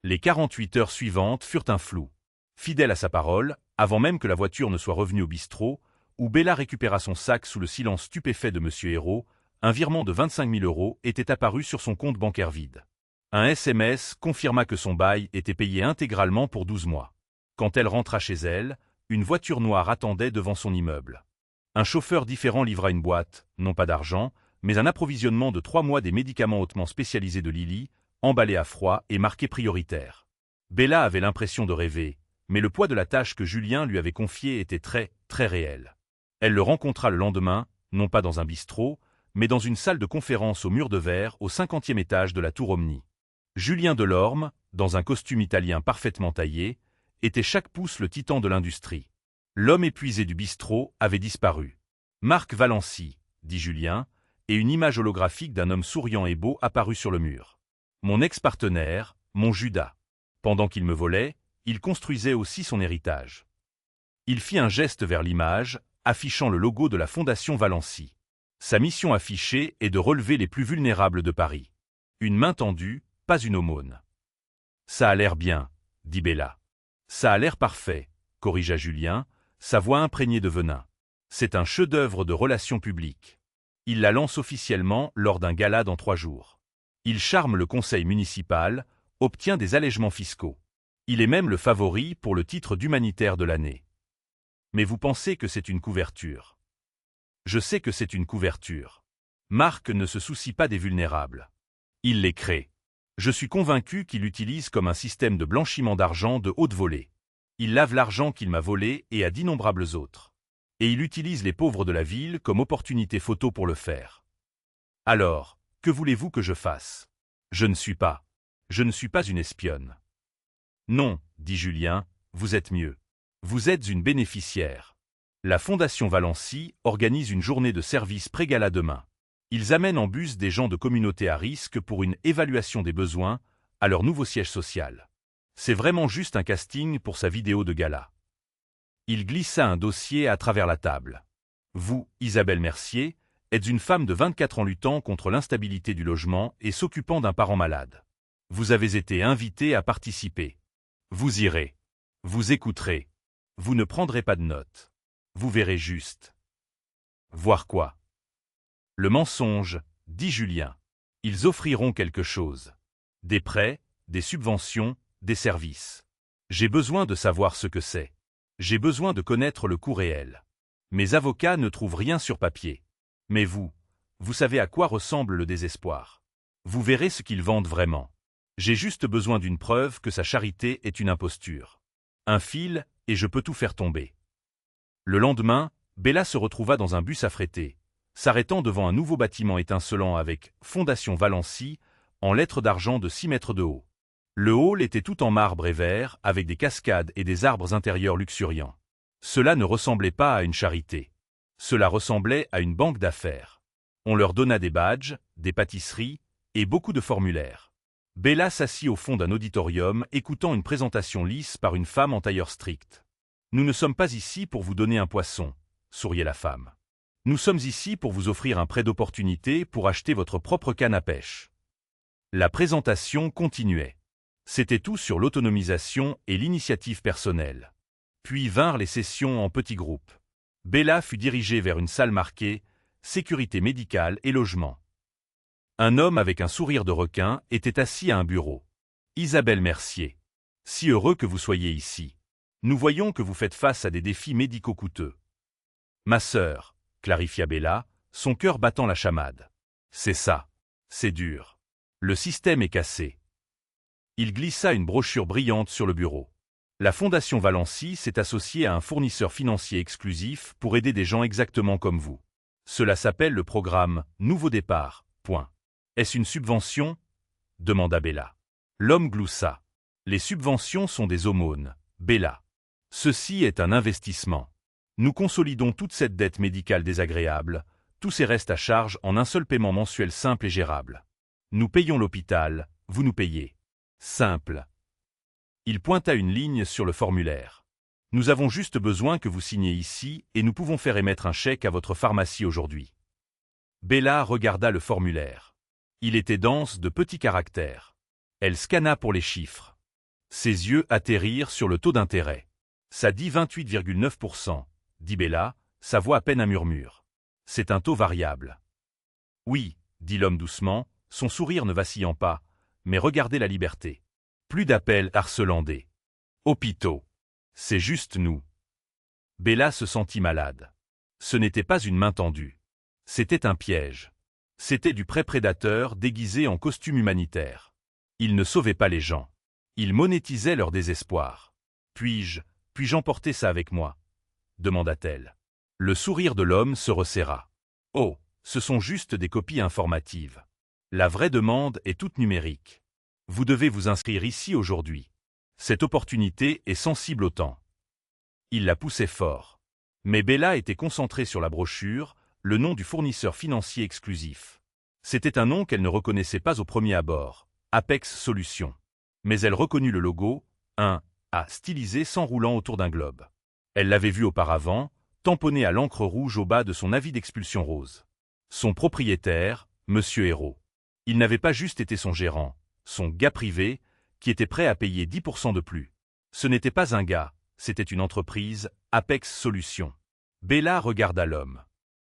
Les 48 heures suivantes furent un flou. Fidèle à sa parole, avant même que la voiture ne soit revenue au bistrot, où Bella récupéra son sac sous le silence stupéfait de M. Hérault, un virement de 25 000 € était apparu sur son compte bancaire vide. Un SMS confirma que son bail était payé intégralement pour 12 mois. Quand elle rentra chez elle, une voiture noire attendait devant son immeuble. Un chauffeur différent livra une boîte, non pas d'argent, mais un approvisionnement de 3 mois des médicaments hautement spécialisés de Lily, emballés à froid et marqués prioritaires. Bella avait l'impression de rêver, mais le poids de la tâche que Julien lui avait confiée était très, très réel. Elle le rencontra le lendemain, non pas dans un bistrot, mais dans une salle de conférence au mur de verre au 50e étage de la tour Omni. Julien Delorme, dans un costume italien parfaitement taillé, était chaque pouce le titan de l'industrie. L'homme épuisé du bistrot avait disparu. « Marc Valency », dit Julien, et une image holographique d'un homme souriant et beau apparut sur le mur. Mon ex-partenaire, mon Judas. Pendant qu'il me volait, il construisait aussi son héritage. Il fit un geste vers l'image, affichant le logo de la Fondation Valency. Sa mission affichée est de relever les plus vulnérables de Paris. Une main tendue, pas une aumône. Ça a l'air bien, dit Bella. Ça a l'air parfait, corrigea Julien, sa voix imprégnée de venin. C'est un chef-d'œuvre de relations publiques. Il la lance officiellement lors d'un gala dans 3 jours. Il charme le conseil municipal, obtient des allègements fiscaux. Il est même le favori pour le titre d'humanitaire de l'année. Mais vous pensez que c'est une couverture. Je sais que c'est une couverture. Marc ne se soucie pas des vulnérables. Il les crée. Je suis convaincu qu'il l'utilise comme un système de blanchiment d'argent de haute volée. Il lave l'argent qu'il m'a volé et à d'innombrables autres. Et il utilise les pauvres de la ville comme opportunité photo pour le faire. Alors, que voulez-vous que je fasse? Je ne suis pas une espionne. Non, dit Julien, vous êtes mieux. Vous êtes une bénéficiaire. La Fondation Valency organise une journée de service pré-gala demain. Ils amènent en bus des gens de communautés à risque pour une évaluation des besoins à leur nouveau siège social. C'est vraiment juste un casting pour sa vidéo de gala. Il glissa un dossier à travers la table. Vous, Isabelle Mercier, êtes une femme de 24 ans luttant contre l'instabilité du logement et s'occupant d'un parent malade. Vous avez été invitée à participer. Vous irez. Vous écouterez. Vous ne prendrez pas de notes. Vous verrez juste. Voir quoi? Le mensonge, dit Julien. Ils offriront quelque chose. Des prêts, des subventions, des services. J'ai besoin de savoir ce que c'est. J'ai besoin de connaître le coût réel. Mes avocats ne trouvent rien sur papier. Mais vous savez à quoi ressemble le désespoir. Vous verrez ce qu'ils vendent vraiment. J'ai juste besoin d'une preuve que sa charité est une imposture. Un fil, et je peux tout faire tomber. Le lendemain, Bella se retrouva dans un bus affrété, s'arrêtant devant un nouveau bâtiment étincelant avec « Fondation Valency » en lettres d'argent de 6 mètres de haut. Le hall était tout en marbre et verre, avec des cascades et des arbres intérieurs luxuriants. Cela ne ressemblait pas à une charité. Cela ressemblait à une banque d'affaires. On leur donna des badges, des pâtisseries et beaucoup de formulaires. Bella s'assit au fond d'un auditorium, écoutant une présentation lisse par une femme en tailleur strict. « Nous ne sommes pas ici pour vous donner un poisson », souriait la femme. « Nous sommes ici pour vous offrir un prêt d'opportunité pour acheter votre propre canne à pêche. » La présentation continuait. C'était tout sur l'autonomisation et l'initiative personnelle. Puis vinrent les sessions en petits groupes. Bella fut dirigée vers une salle marquée « Sécurité médicale et logement ». Un homme avec un sourire de requin était assis à un bureau. « Isabelle Mercier. Si heureux que vous soyez ici. Nous voyons que vous faites face à des défis médicaux coûteux. »« Ma sœur, » clarifia Bella, son cœur battant la chamade. « C'est ça. C'est dur. Le système est cassé. » Il glissa une brochure brillante sur le bureau. La Fondation Valency s'est associée à un fournisseur financier exclusif pour aider des gens exactement comme vous. Cela s'appelle le programme « Nouveau départ ». Est-ce une subvention? Demanda Bella. L'homme gloussa. Les subventions sont des aumônes, Bella. Ceci est un investissement. Nous consolidons toute cette dette médicale désagréable, tous ces restes à charge en un seul paiement mensuel simple et gérable. Nous payons l'hôpital, vous nous payez. Simple. Il pointa une ligne sur le formulaire. Nous avons juste besoin que vous signiez ici et nous pouvons faire émettre un chèque à votre pharmacie aujourd'hui. Bella regarda le formulaire. Il était dense de petits caractères. Elle scanna pour les chiffres. Ses yeux atterrirent sur le taux d'intérêt. Ça dit 28,9%, dit Bella, sa voix à peine un murmure. C'est un taux variable. Oui, dit l'homme doucement, son sourire ne vacillant pas, mais regardez la liberté. Plus d'appels harcelants des hôpitaux. C'est juste nous. Bella se sentit malade. Ce n'était pas une main tendue. C'était un piège. C'était du prêt prédateur déguisé en costume humanitaire. Il ne sauvait pas les gens. Il monétisait leur désespoir. Puis-je emporter ça avec moi? Demanda-t-elle. Le sourire de l'homme se resserra. Oh, Ce sont juste des copies informatives. La vraie demande est toute numérique. Vous devez vous inscrire ici aujourd'hui. Cette opportunité est sensible au temps. Il la poussait fort. Mais Bella était concentrée sur la brochure, le nom du fournisseur financier exclusif. C'était un nom qu'elle ne reconnaissait pas au premier abord, Apex Solutions. Mais elle reconnut le logo, un A stylisé s'enroulant autour d'un globe. Elle l'avait vu auparavant, tamponné à l'encre rouge au bas de son avis d'expulsion rose. Son propriétaire, Monsieur Hérault. Il n'avait pas juste été son gérant, son gars privé, qui était prêt à payer 10% de plus. Ce n'était pas un gars, c'était une entreprise, Apex Solutions. Bella regarda l'homme.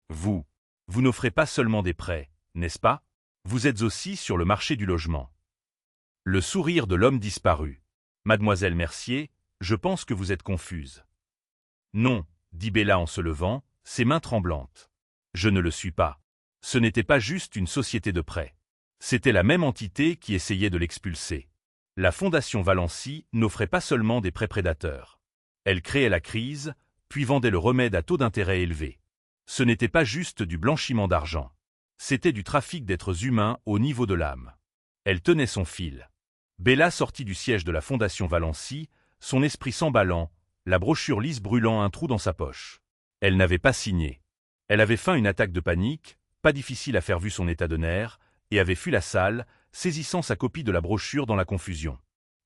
Vous n'offrez pas seulement des prêts, n'est-ce pas? Vous êtes aussi sur le marché du logement. Le sourire de l'homme disparut. Mademoiselle Mercier, je pense que vous êtes confuse. Non, dit Bella en se levant, ses mains tremblantes. Je ne le suis pas. Ce n'était pas juste une société de prêt. C'était la même entité qui essayait de l'expulser. La Fondation Valency n'offrait pas seulement des prêts prédateurs. Elle créait la crise, puis vendait le remède à taux d'intérêt élevé. Ce n'était pas juste du blanchiment d'argent. C'était du trafic d'êtres humains au niveau de l'âme. Elle tenait son fil. Bella sortit du siège de la Fondation Valency, son esprit s'emballant, la brochure lisse brûlant un trou dans sa poche. Elle n'avait pas signé. Elle avait feint une attaque de panique, pas difficile à faire vu son état de nerfs, et avait fui la salle, saisissant sa copie de la brochure dans la confusion.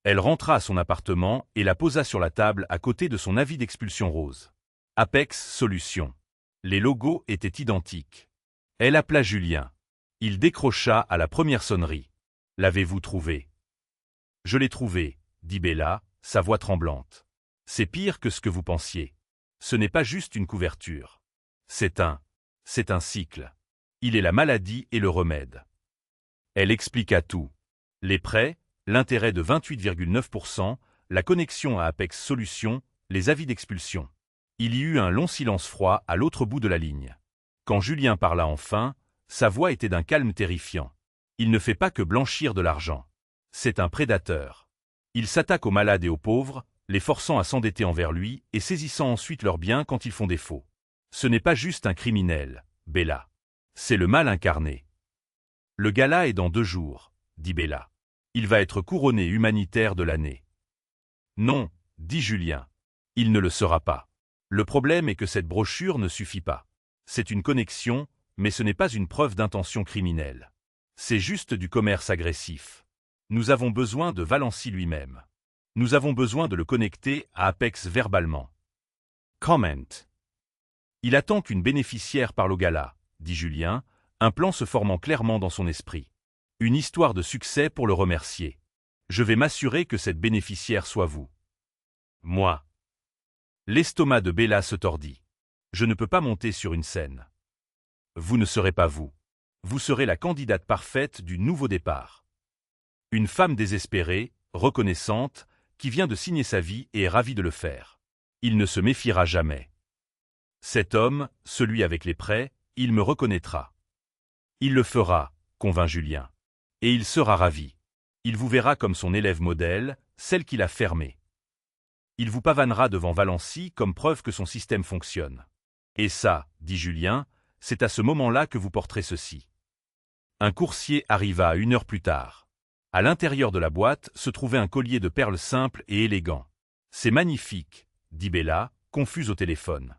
Elle rentra à son appartement et la posa sur la table à côté de son avis d'expulsion rose. Apex Solutions. Les logos étaient identiques. Elle appela Julien. Il décrocha à la première sonnerie. « L'avez-vous trouvé ?»« Je l'ai trouvé, » dit Bella, sa voix tremblante. « C'est pire que ce que vous pensiez. Ce n'est pas juste une couverture. C'est un cycle. Il est la maladie et le remède. » Elle expliqua tout. Les prêts, l'intérêt de 28,9%, la connexion à Apex Solutions, les avis d'expulsion. Il y eut un long silence froid à l'autre bout de la ligne. Quand Julien parla enfin, sa voix était d'un calme terrifiant. Il ne fait pas que blanchir de l'argent. C'est un prédateur. Il s'attaque aux malades et aux pauvres, les forçant à s'endetter envers lui et saisissant ensuite leurs biens quand ils font défaut. Ce n'est pas juste un criminel, Bella. C'est le mal incarné. Le gala est dans 2 jours, dit Bella. Il va être couronné humanitaire de l'année. Non, dit Julien. Il ne le sera pas. Le problème est que cette brochure ne suffit pas. C'est une connexion, mais ce n'est pas une preuve d'intention criminelle. C'est juste du commerce agressif. Nous avons besoin de Valency lui-même. Nous avons besoin de le connecter à Apex verbalement. Comment. Il attend qu'une bénéficiaire parle au gala, dit Julien, un plan se formant clairement dans son esprit. Une histoire de succès pour le remercier. Je vais m'assurer que cette bénéficiaire soit vous. Moi. L'estomac de Bella se tordit. Je ne peux pas monter sur une scène. Vous ne serez pas vous. Vous serez la candidate parfaite du nouveau départ. Une femme désespérée, reconnaissante, qui vient de signer sa vie et est ravie de le faire. Il ne se méfiera jamais. Cet homme, celui avec les prêts, il me reconnaîtra. Il le fera, convint Julien. Et il sera ravi. Il vous verra comme son élève modèle, celle qu'il a fermée. Il vous pavanera devant Valency comme preuve que son système fonctionne. Et ça, dit Julien, c'est à ce moment-là que vous porterez ceci. Un coursier arriva 1 heure plus tard. À l'intérieur de la boîte se trouvait un collier de perles simple et élégant. C'est magnifique, dit Bella, confuse au téléphone.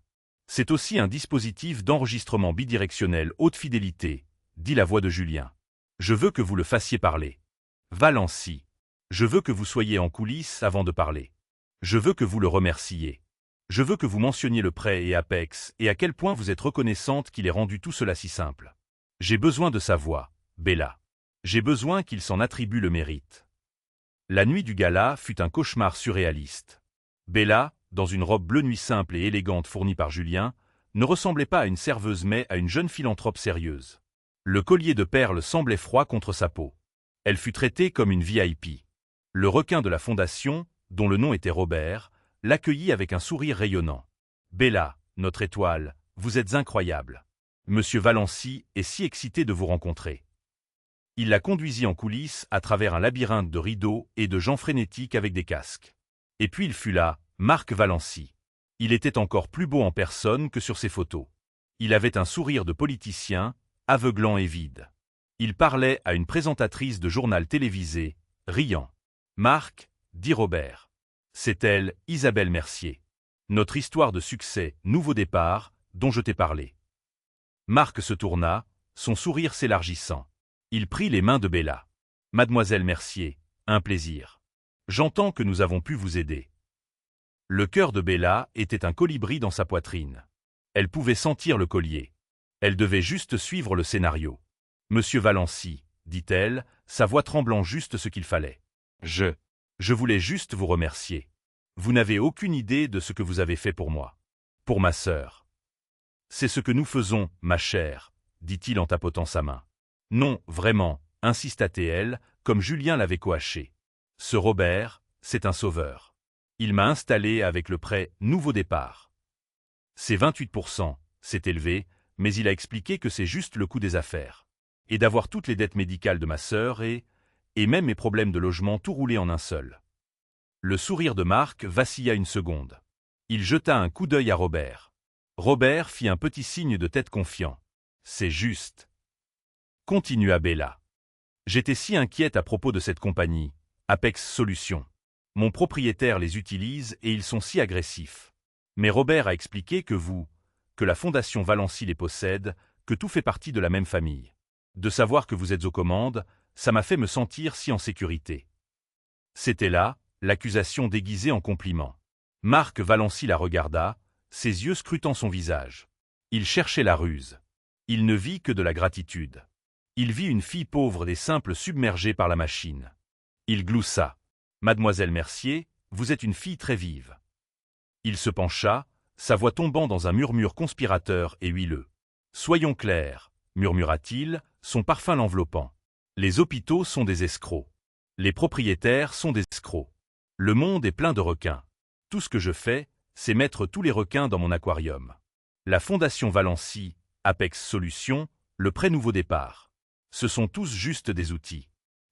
C'est aussi un dispositif d'enregistrement bidirectionnel haute fidélité, dit la voix de Julien. Je veux que vous le fassiez parler. Valency. Je veux que vous soyez en coulisses avant de parler. Je veux que vous le remerciez. Je veux que vous mentionniez le prêt et Apex et à quel point vous êtes reconnaissante qu'il ait rendu tout cela si simple. J'ai besoin de sa voix, Bella. J'ai besoin qu'il s'en attribue le mérite. La nuit du gala fut un cauchemar surréaliste. Bella, dans une robe bleu nuit simple et élégante fournie par Julien, ne ressemblait pas à une serveuse mais à une jeune philanthrope sérieuse. Le collier de perles semblait froid contre sa peau. Elle fut traitée comme une VIP. Le requin de la fondation, dont le nom était Robert, l'accueillit avec un sourire rayonnant. « Bella, notre étoile, vous êtes incroyable. Monsieur Valency est si excité de vous rencontrer. » Il la conduisit en coulisses à travers un labyrinthe de rideaux et de gens frénétiques avec des casques. Et puis il fut là, Marc Valency. Il était encore plus beau en personne que sur ses photos. Il avait un sourire de politicien, aveuglant et vide. Il parlait à une présentatrice de journal télévisé, riant. « Marc, dit Robert. C'est elle, Isabelle Mercier. Notre histoire de succès, nouveau départ, dont je t'ai parlé. » Marc se tourna, son sourire s'élargissant. Il prit les mains de Bella. « Mademoiselle Mercier, un plaisir. J'entends que nous avons pu vous aider. » Le cœur de Bella était un colibri dans sa poitrine. Elle pouvait sentir le collier. Elle devait juste suivre le scénario. « Monsieur Valency, dit-elle, sa voix tremblant juste ce qu'il fallait. Je voulais juste vous remercier. Vous n'avez aucune idée de ce que vous avez fait pour moi. Pour ma sœur. C'est ce que nous faisons, ma chère, dit-il en tapotant sa main. Non, vraiment, insista-t-elle, comme Julien l'avait coaché. Ce Robert, c'est un sauveur. Il m'a installé avec le prêt nouveau départ. C'est 28%, c'est élevé, mais il a expliqué que c'est juste le coût des affaires. Et d'avoir toutes les dettes médicales de ma sœur et même mes problèmes de logement tout roulés en un seul. Le sourire de Marc vacilla une seconde. Il jeta un coup d'œil à Robert. Robert fit un petit signe de tête confiant. C'est juste. Continua Bella. J'étais si inquiète à propos de cette compagnie, Apex Solutions. Mon propriétaire les utilise et ils sont si agressifs. Mais Robert a expliqué que la Fondation Valency les possède, que tout fait partie de la même famille. De savoir que vous êtes aux commandes, ça m'a fait me sentir si en sécurité. C'était là, l'accusation déguisée en compliment. Marc Valency la regarda, ses yeux scrutant son visage. Il cherchait la ruse. Il ne vit que de la gratitude. Il vit une fille pauvre et simple submergée par la machine. Il gloussa. « Mademoiselle Mercier, vous êtes une fille très vive. » Il se pencha, sa voix tombant dans un murmure conspirateur et huileux. « Soyons clairs, murmura-t-il, son parfum l'enveloppant. Les hôpitaux sont des escrocs. Les propriétaires sont des escrocs. Le monde est plein de requins. Tout ce que je fais, c'est mettre tous les requins dans mon aquarium. La Fondation Valency, Apex Solutions, le prêt nouveau départ. Ce sont tous juste des outils.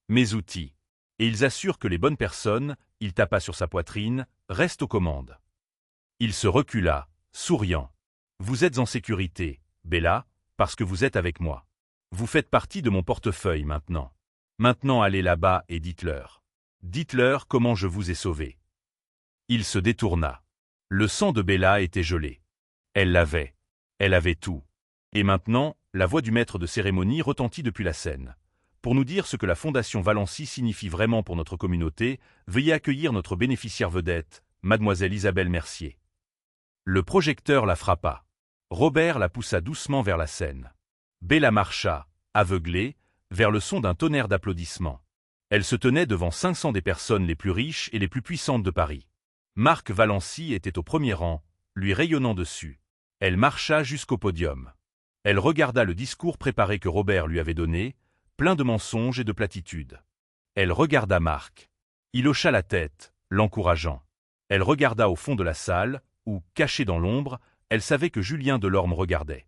Mes outils. Et ils assurent que les bonnes personnes, il tapa sur sa poitrine, restent aux commandes. » Il se recula, souriant. « Vous êtes en sécurité, Bella, parce que vous êtes avec moi. Vous faites partie de mon portefeuille maintenant. Maintenant allez là-bas et dites-leur. Dites-leur comment je vous ai sauvé. » Il se détourna. Le sang de Bella était gelé. Elle l'avait. Elle avait tout. Et maintenant, la voix du maître de cérémonie retentit depuis la scène. Pour nous dire ce que la Fondation Valency signifie vraiment pour notre communauté, veuillez accueillir notre bénéficiaire vedette, Mademoiselle Isabelle Mercier. Le projecteur la frappa. Robert la poussa doucement vers la scène. Bella marcha, aveuglée, vers le son d'un tonnerre d'applaudissements. Elle se tenait devant 500 des personnes les plus riches et les plus puissantes de Paris. Marc Valency était au premier rang, lui rayonnant dessus. Elle marcha jusqu'au podium. Elle regarda le discours préparé que Robert lui avait donné, plein de mensonges et de platitudes. Elle regarda Marc. Il hocha la tête, l'encourageant. Elle regarda au fond de la salle, où, cachée dans l'ombre, elle savait que Julien Delorme regardait.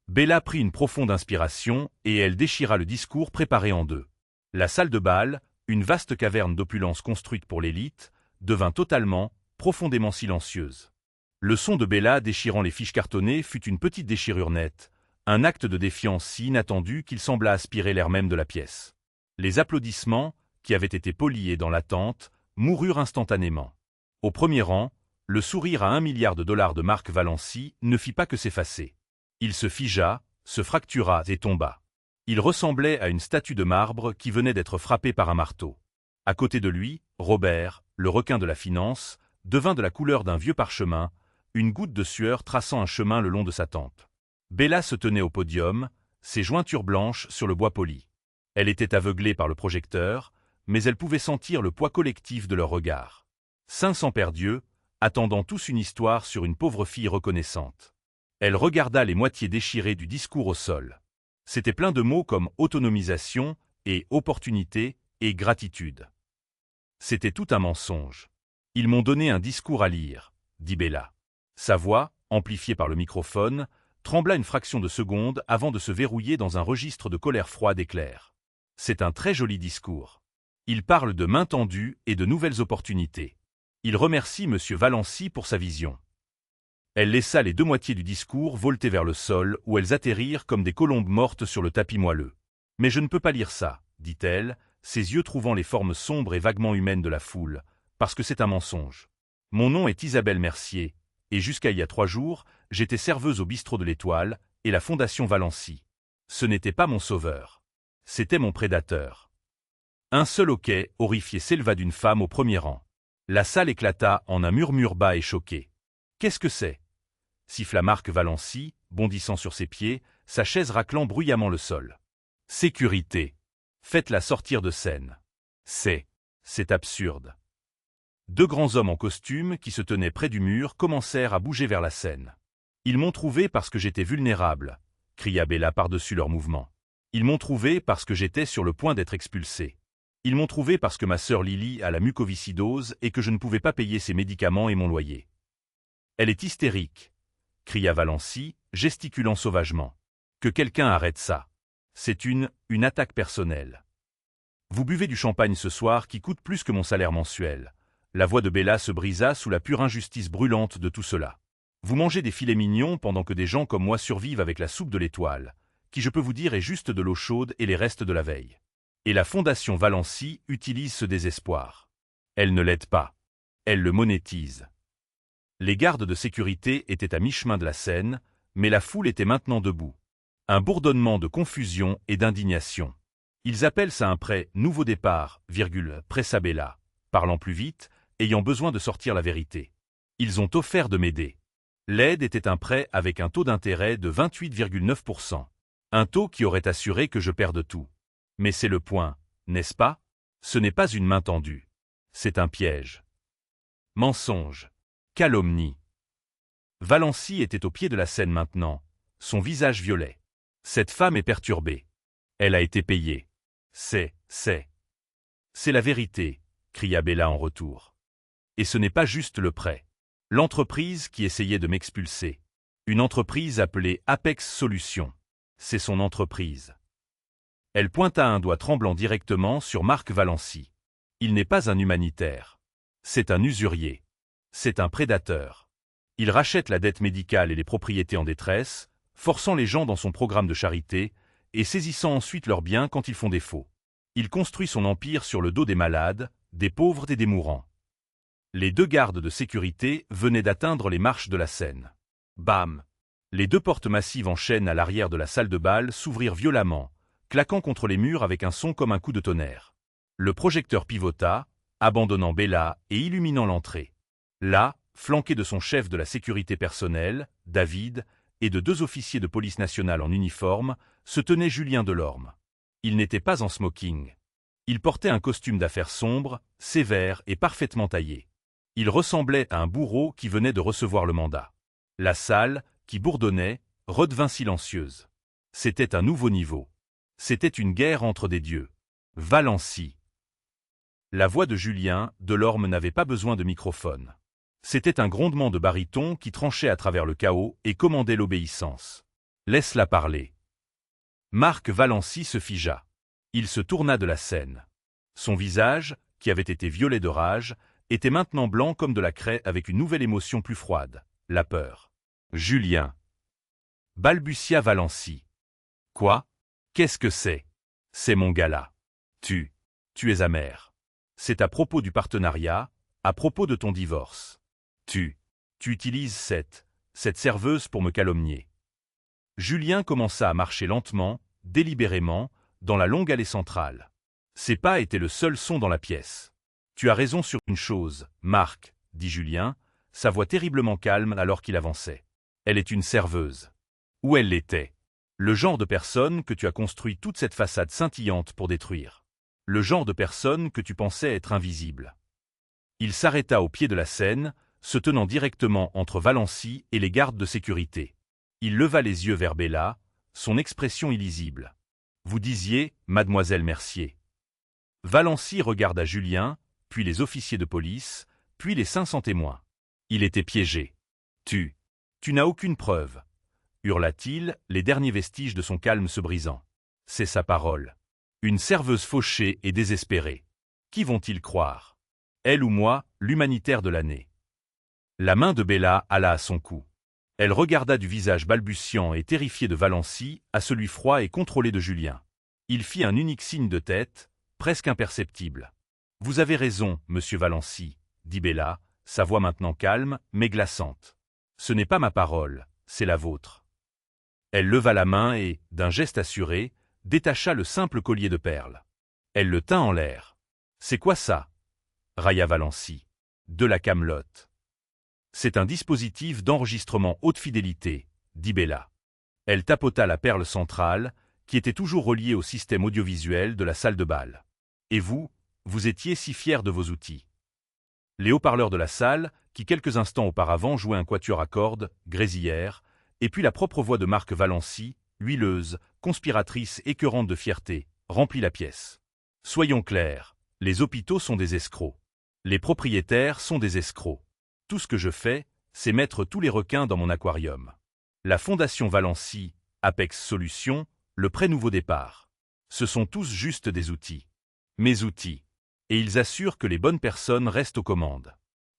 Bella prit une profonde inspiration et elle déchira le discours préparé en deux. La salle de bal, une vaste caverne d'opulence construite pour l'élite, devint totalement, profondément silencieuse. Le son de Bella déchirant les fiches cartonnées fut une petite déchirure nette, un acte de défiance si inattendu qu'il sembla aspirer l'air même de la pièce. Les applaudissements, qui avaient été polis et dans l'attente, moururent instantanément. Au premier rang, le sourire à $1 milliard de Marc Valency ne fit pas que s'effacer. Il se figea, se fractura et tomba. Il ressemblait à une statue de marbre qui venait d'être frappée par un marteau. À côté de lui, Robert, le requin de la finance, devint de la couleur d'un vieux parchemin, une goutte de sueur traçant un chemin le long de sa tempe. Bella se tenait au podium, ses jointures blanches sur le bois poli. Elle était aveuglée par le projecteur, mais elle pouvait sentir le poids collectif de leurs regards. 500 perdieux, attendant tous une histoire sur une pauvre fille reconnaissante. Elle regarda les moitiés déchirées du discours au sol. C'était plein de mots comme autonomisation et opportunité et gratitude. C'était tout un mensonge. Ils m'ont donné un discours à lire, dit Bella. Sa voix, amplifiée par le microphone, trembla une fraction de seconde avant de se verrouiller dans un registre de colère froide et claire. C'est un très joli discours. Il parle de main tendue et de nouvelles opportunités. Il remercie M. Valency pour sa vision. Elle laissa les deux moitiés du discours volter vers le sol, où elles atterrirent comme des colombes mortes sur le tapis moelleux. « Mais je ne peux pas lire ça, » dit-elle, ses yeux trouvant les formes sombres et vaguement humaines de la foule, « parce que c'est un mensonge. Mon nom est Isabelle Mercier, et jusqu'à il y a 3 jours, j'étais serveuse au bistrot de l'Étoile et la Fondation Valency. Ce n'était pas mon sauveur. C'était mon prédateur. » Un seul hoquet, horrifié, s'éleva d'une femme au premier rang. La salle éclata en un murmure bas et choqué. « Qu'est-ce que c'est » siffla Marc Valency, bondissant sur ses pieds, sa chaise raclant bruyamment le sol. « Sécurité. Faites-la sortir de scène. C'est absurde. » 2 grands hommes en costume qui se tenaient près du mur commencèrent à bouger vers la scène. « Ils m'ont trouvé parce que j'étais vulnérable » cria Bella par-dessus leur mouvement. « Ils m'ont trouvé parce que j'étais sur le point d'être expulsé. Ils m'ont trouvé parce que ma sœur Lily a la mucoviscidose et que je ne pouvais pas payer ses médicaments et mon loyer. »« Elle est hystérique » cria Valency, gesticulant sauvagement. « Que quelqu'un arrête ça. C'est une attaque personnelle. Vous buvez du champagne ce soir qui coûte plus que mon salaire mensuel. » La voix de Bella se brisa sous la pure injustice brûlante de tout cela. « Vous mangez des filets mignons pendant que des gens comme moi survivent avec la soupe de l'Étoile, qui je peux vous dire est juste de l'eau chaude et les restes de la veille. Et la Fondation Valency utilise ce désespoir. Elle ne l'aide pas. Elle le monétise. » Les gardes de sécurité étaient à mi-chemin de la scène, mais la foule était maintenant debout. Un bourdonnement de confusion et d'indignation. « Ils appellent ça un prêt nouveau départ, pressa Bella, parlant plus vite, ayant besoin de sortir la vérité. Ils ont offert de m'aider. L'aide était un prêt avec un taux d'intérêt de 28,9%. Un taux qui aurait assuré que je perde tout. Mais c'est le point, n'est-ce pas? Ce n'est pas une main tendue. C'est un piège. Mensonge. Calomnie. » Valency était au pied de la scène maintenant, son visage violet. « Cette femme est perturbée. Elle a été payée. C'est la vérité, » cria Bella en retour. « Et ce n'est pas juste le prêt. L'entreprise qui essayait de m'expulser. Une entreprise appelée Apex Solutions. C'est son entreprise. » Elle pointa un doigt tremblant directement sur Marc Valency. « Il n'est pas un humanitaire. C'est un usurier. C'est un prédateur. Il rachète la dette médicale et les propriétés en détresse, forçant les gens dans son programme de charité et saisissant ensuite leurs biens quand ils font défaut. Il construit son empire sur le dos des malades, des pauvres et des mourants. » Les 2 gardes de sécurité venaient d'atteindre les marches de la scène. Bam! Les 2 portes massives en chêne à l'arrière de la salle de bal s'ouvrirent violemment, claquant contre les murs avec un son comme un coup de tonnerre. Le projecteur pivota, abandonnant Bella et illuminant l'entrée. Là, flanqué de son chef de la sécurité personnelle, David, et de 2 officiers de police nationale en uniforme, se tenait Julien Delorme. Il n'était pas en smoking. Il portait un costume d'affaires sombre, sévère et parfaitement taillé. Il ressemblait à un bourreau qui venait de recevoir le mandat. La salle, qui bourdonnait, redevint silencieuse. C'était un nouveau niveau. C'était une guerre entre des dieux. Valency. La voix de Julien Delorme n'avait pas besoin de microphone. C'était un grondement de baryton qui tranchait à travers le chaos et commandait l'obéissance. « Laisse-la parler. » Marc Valency se figea. Il se tourna de la scène. Son visage, qui avait été violet de rage, était maintenant blanc comme de la craie avec une nouvelle émotion plus froide, la peur. « Julien. » balbutia Valency. « Quoi? Qu'est-ce que c'est? » ?»« C'est mon gars-là. Tu es amer. C'est à propos du partenariat, à propos de ton divorce. Tu utilises cette serveuse pour me calomnier. » Julien commença à marcher lentement, délibérément, dans la longue allée centrale. Ses pas étaient le seul son dans la pièce. « Tu as raison sur une chose, Marc, » dit Julien, sa voix terriblement calme alors qu'il avançait. « Elle est une serveuse. » Ou elle l'était. Le genre de personne que tu as construit toute cette façade scintillante pour détruire. Le genre de personne que tu pensais être invisible. Il s'arrêta au pied de la scène, se tenant directement entre Valency et les gardes de sécurité. Il leva les yeux vers Bella, son expression illisible. « Vous disiez, mademoiselle Mercier. » Valency regarda Julien, puis les officiers de police, puis les 500 témoins. Il était piégé. « Tu n'as aucune preuve. » hurla-t-il, les derniers vestiges de son calme se brisant. C'est sa parole. Une serveuse fauchée et désespérée. Qui vont-ils croire? Elle ou moi, l'humanitaire de l'année? La main de Bella alla à son cou. Elle regarda du visage balbutiant et terrifié de Valency à celui froid et contrôlé de Julien. Il fit un unique signe de tête, presque imperceptible. « Vous avez raison, monsieur Valency, » dit Bella, sa voix maintenant calme, mais glaçante. « Ce n'est pas ma parole, c'est la vôtre. » Elle leva la main et, d'un geste assuré, détacha le simple collier de perles. Elle le tint en l'air. « C'est quoi ça ?» railla Valency. « De la camelote. »« C'est un dispositif d'enregistrement haute fidélité, » dit Bella. Elle tapota la perle centrale, qui était toujours reliée au système audiovisuel de la salle de bal. « Et vous, vous étiez si fiers de vos outils. » Les haut-parleurs de la salle, qui quelques instants auparavant jouaient un quatuor à cordes, grésillèrent, et puis la propre voix de Marc Valency, huileuse, conspiratrice écœurante de fierté, remplit la pièce. « Soyons clairs, les hôpitaux sont des escrocs. Les propriétaires sont des escrocs. Tout ce que je fais, c'est mettre tous les requins dans mon aquarium. La Fondation Valency, Apex Solutions, le prêt nouveau départ. Ce sont tous juste des outils. Mes outils. Et ils assurent que les bonnes personnes restent aux commandes.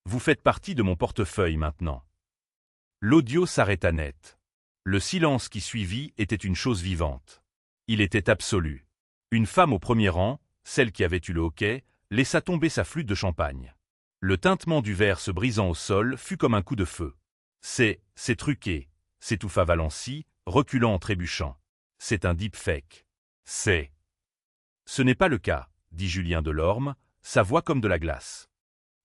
Vous faites partie de mon portefeuille maintenant. » L'audio s'arrêta net. Le silence qui suivit était une chose vivante. Il était absolu. Une femme au premier rang, celle qui avait eu le hoquet, laissa tomber sa flûte de champagne. Le tintement du verre se brisant au sol fut comme un coup de feu. « C'est truqué », s'étouffa Valency, reculant en trébuchant. « C'est un deepfake. C'est... » « Ce n'est pas le cas, » dit Julien Delorme, sa voix comme de la glace.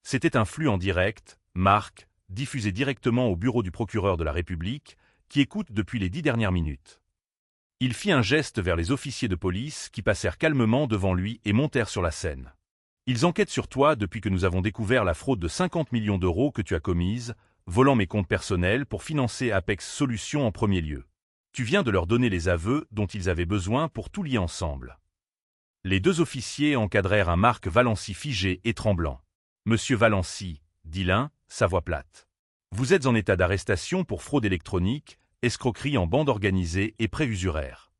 C'était un flux en direct, Marc, diffusé directement au bureau du procureur de la République, qui écoute depuis les 10 dernières minutes. Il fit un geste vers les officiers de police qui passèrent calmement devant lui et montèrent sur la scène. « Ils enquêtent sur toi depuis que nous avons découvert la fraude de 50 millions d'euros que tu as commise, volant mes comptes personnels pour financer Apex Solutions en premier lieu. Tu viens de leur donner les aveux dont ils avaient besoin pour tout lier ensemble. » Les deux officiers encadrèrent un Marc Valency figé et tremblant. « Monsieur Valency, » dit l'un, sa voix plate. « Vous êtes en état d'arrestation pour fraude électronique, escroquerie en bande organisée et prêt usuraire. »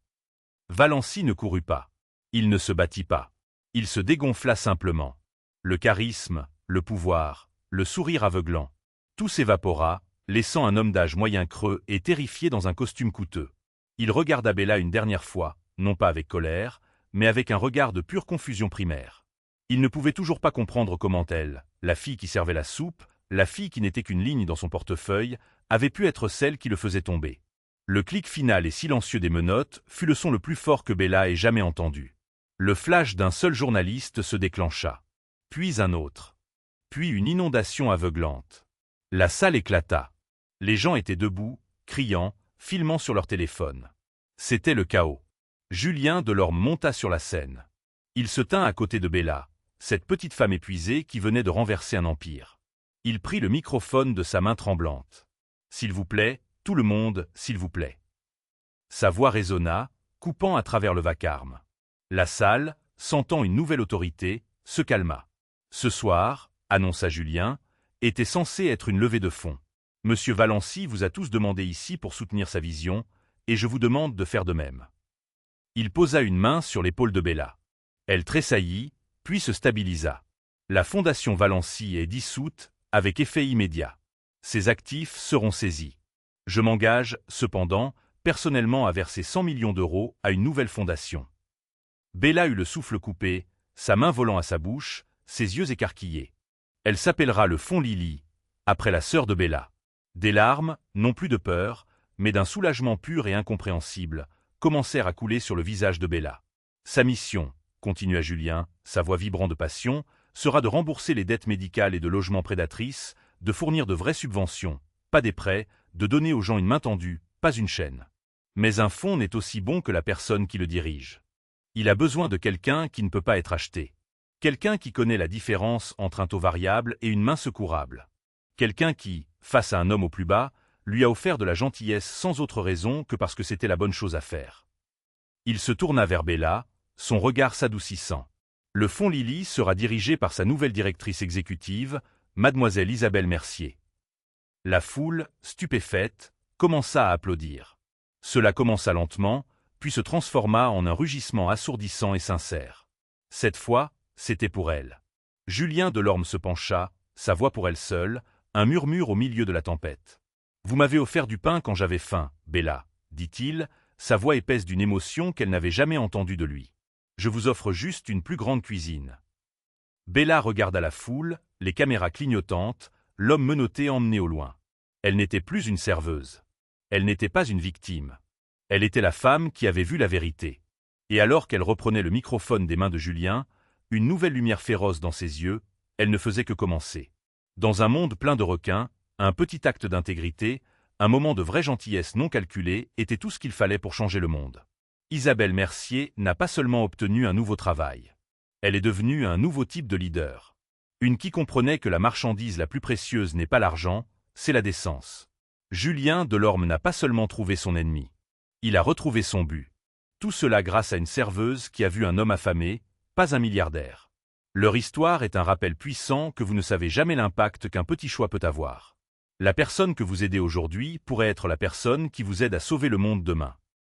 Valency ne courut pas. Il ne se battit pas. Il se dégonfla simplement. Le charisme, le pouvoir, le sourire aveuglant. Tout s'évapora, laissant un homme d'âge moyen creux et terrifié dans un costume coûteux. Il regarda Bella une dernière fois, non pas avec colère, mais avec un regard de pure confusion primaire. Il ne pouvait toujours pas comprendre comment elle, la fille qui servait la soupe, la fille qui n'était qu'une ligne dans son portefeuille, avait pu être celle qui le faisait tomber. Le clic final et silencieux des menottes fut le son le plus fort que Bella ait jamais entendu. Le flash d'un seul journaliste se déclencha. Puis un autre. Puis une inondation aveuglante. La salle éclata. Les gens étaient debout, criant, filmant sur leur téléphone. C'était le chaos. Julien Delorme monta sur la scène. Il se tint à côté de Bella, cette petite femme épuisée qui venait de renverser un empire. Il prit le microphone de sa main tremblante. « S'il vous plaît, tout le monde, s'il vous plaît. » Sa voix résonna, coupant à travers le vacarme. La salle, sentant une nouvelle autorité, se calma. « Ce soir, » annonça Julien, était censé être une levée de fonds. Monsieur Valency vous a tous demandé ici pour soutenir sa vision, et je vous demande de faire de même. Il posa une main sur l'épaule de Bella. Elle tressaillit, puis se stabilisa. La Fondation Valency est dissoute, avec effet immédiat. Ses actifs seront saisis. Je m'engage, cependant, personnellement à verser 100 millions d'euros à une nouvelle fondation. Bella eut le souffle coupé, sa main volant à sa bouche, ses yeux écarquillés. Elle s'appellera le Fonds Lily, après la sœur de Bella. Des larmes, non plus de peur, mais d'un soulagement pur et incompréhensible, commencèrent à couler sur le visage de Bella. Sa mission, continua Julien, sa voix vibrant de passion, sera de rembourser les dettes médicales et de logement prédatrices, de fournir de vraies subventions, pas des prêts, de donner aux gens une main tendue, pas une chaîne. Mais un fonds n'est aussi bon que la personne qui le dirige. Il a besoin de quelqu'un qui ne peut pas être acheté. Quelqu'un qui connaît la différence entre un taux variable et une main secourable. Quelqu'un qui, face à un homme au plus bas, lui a offert de la gentillesse sans autre raison que parce que c'était la bonne chose à faire. Il se tourna vers Bella, son regard s'adoucissant. Le Fonds Lily sera dirigé par sa nouvelle directrice exécutive, mademoiselle Isabelle Mercier. La foule, stupéfaite, commença à applaudir. Cela commença lentement, puis se transforma en un rugissement assourdissant et sincère. Cette fois, c'était pour elle. Julien Delorme se pencha, sa voix pour elle seule, un murmure au milieu de la tempête. « Vous m'avez offert du pain quand j'avais faim, Bella, dit-il, sa voix épaisse d'une émotion qu'elle n'avait jamais entendue de lui. Je vous offre juste une plus grande cuisine. Bella regarda la foule, les caméras clignotantes, l'homme menotté emmené au loin. Elle n'était plus une serveuse. Elle n'était pas une victime. Elle était la femme qui avait vu la vérité. Et alors qu'elle reprenait le microphone des mains de Julien, une nouvelle lumière féroce dans ses yeux, elle ne faisait que commencer. Dans un monde plein de requins, un petit acte d'intégrité, un moment de vraie gentillesse non calculée était tout ce qu'il fallait pour changer le monde. Isabelle Mercier n'a pas seulement obtenu un nouveau travail. Elle est devenue un nouveau type de leader. Une qui comprenait que la marchandise la plus précieuse n'est pas l'argent, c'est la décence. Julien Delorme n'a pas seulement trouvé son ennemi. Il a retrouvé son but. Tout cela grâce à une serveuse qui a vu un homme affamé, pas un milliardaire. Leur histoire est un rappel puissant que vous ne savez jamais l'impact qu'un petit choix peut avoir. La personne que vous aidez aujourd'hui pourrait être la personne qui vous aide à sauver le monde demain.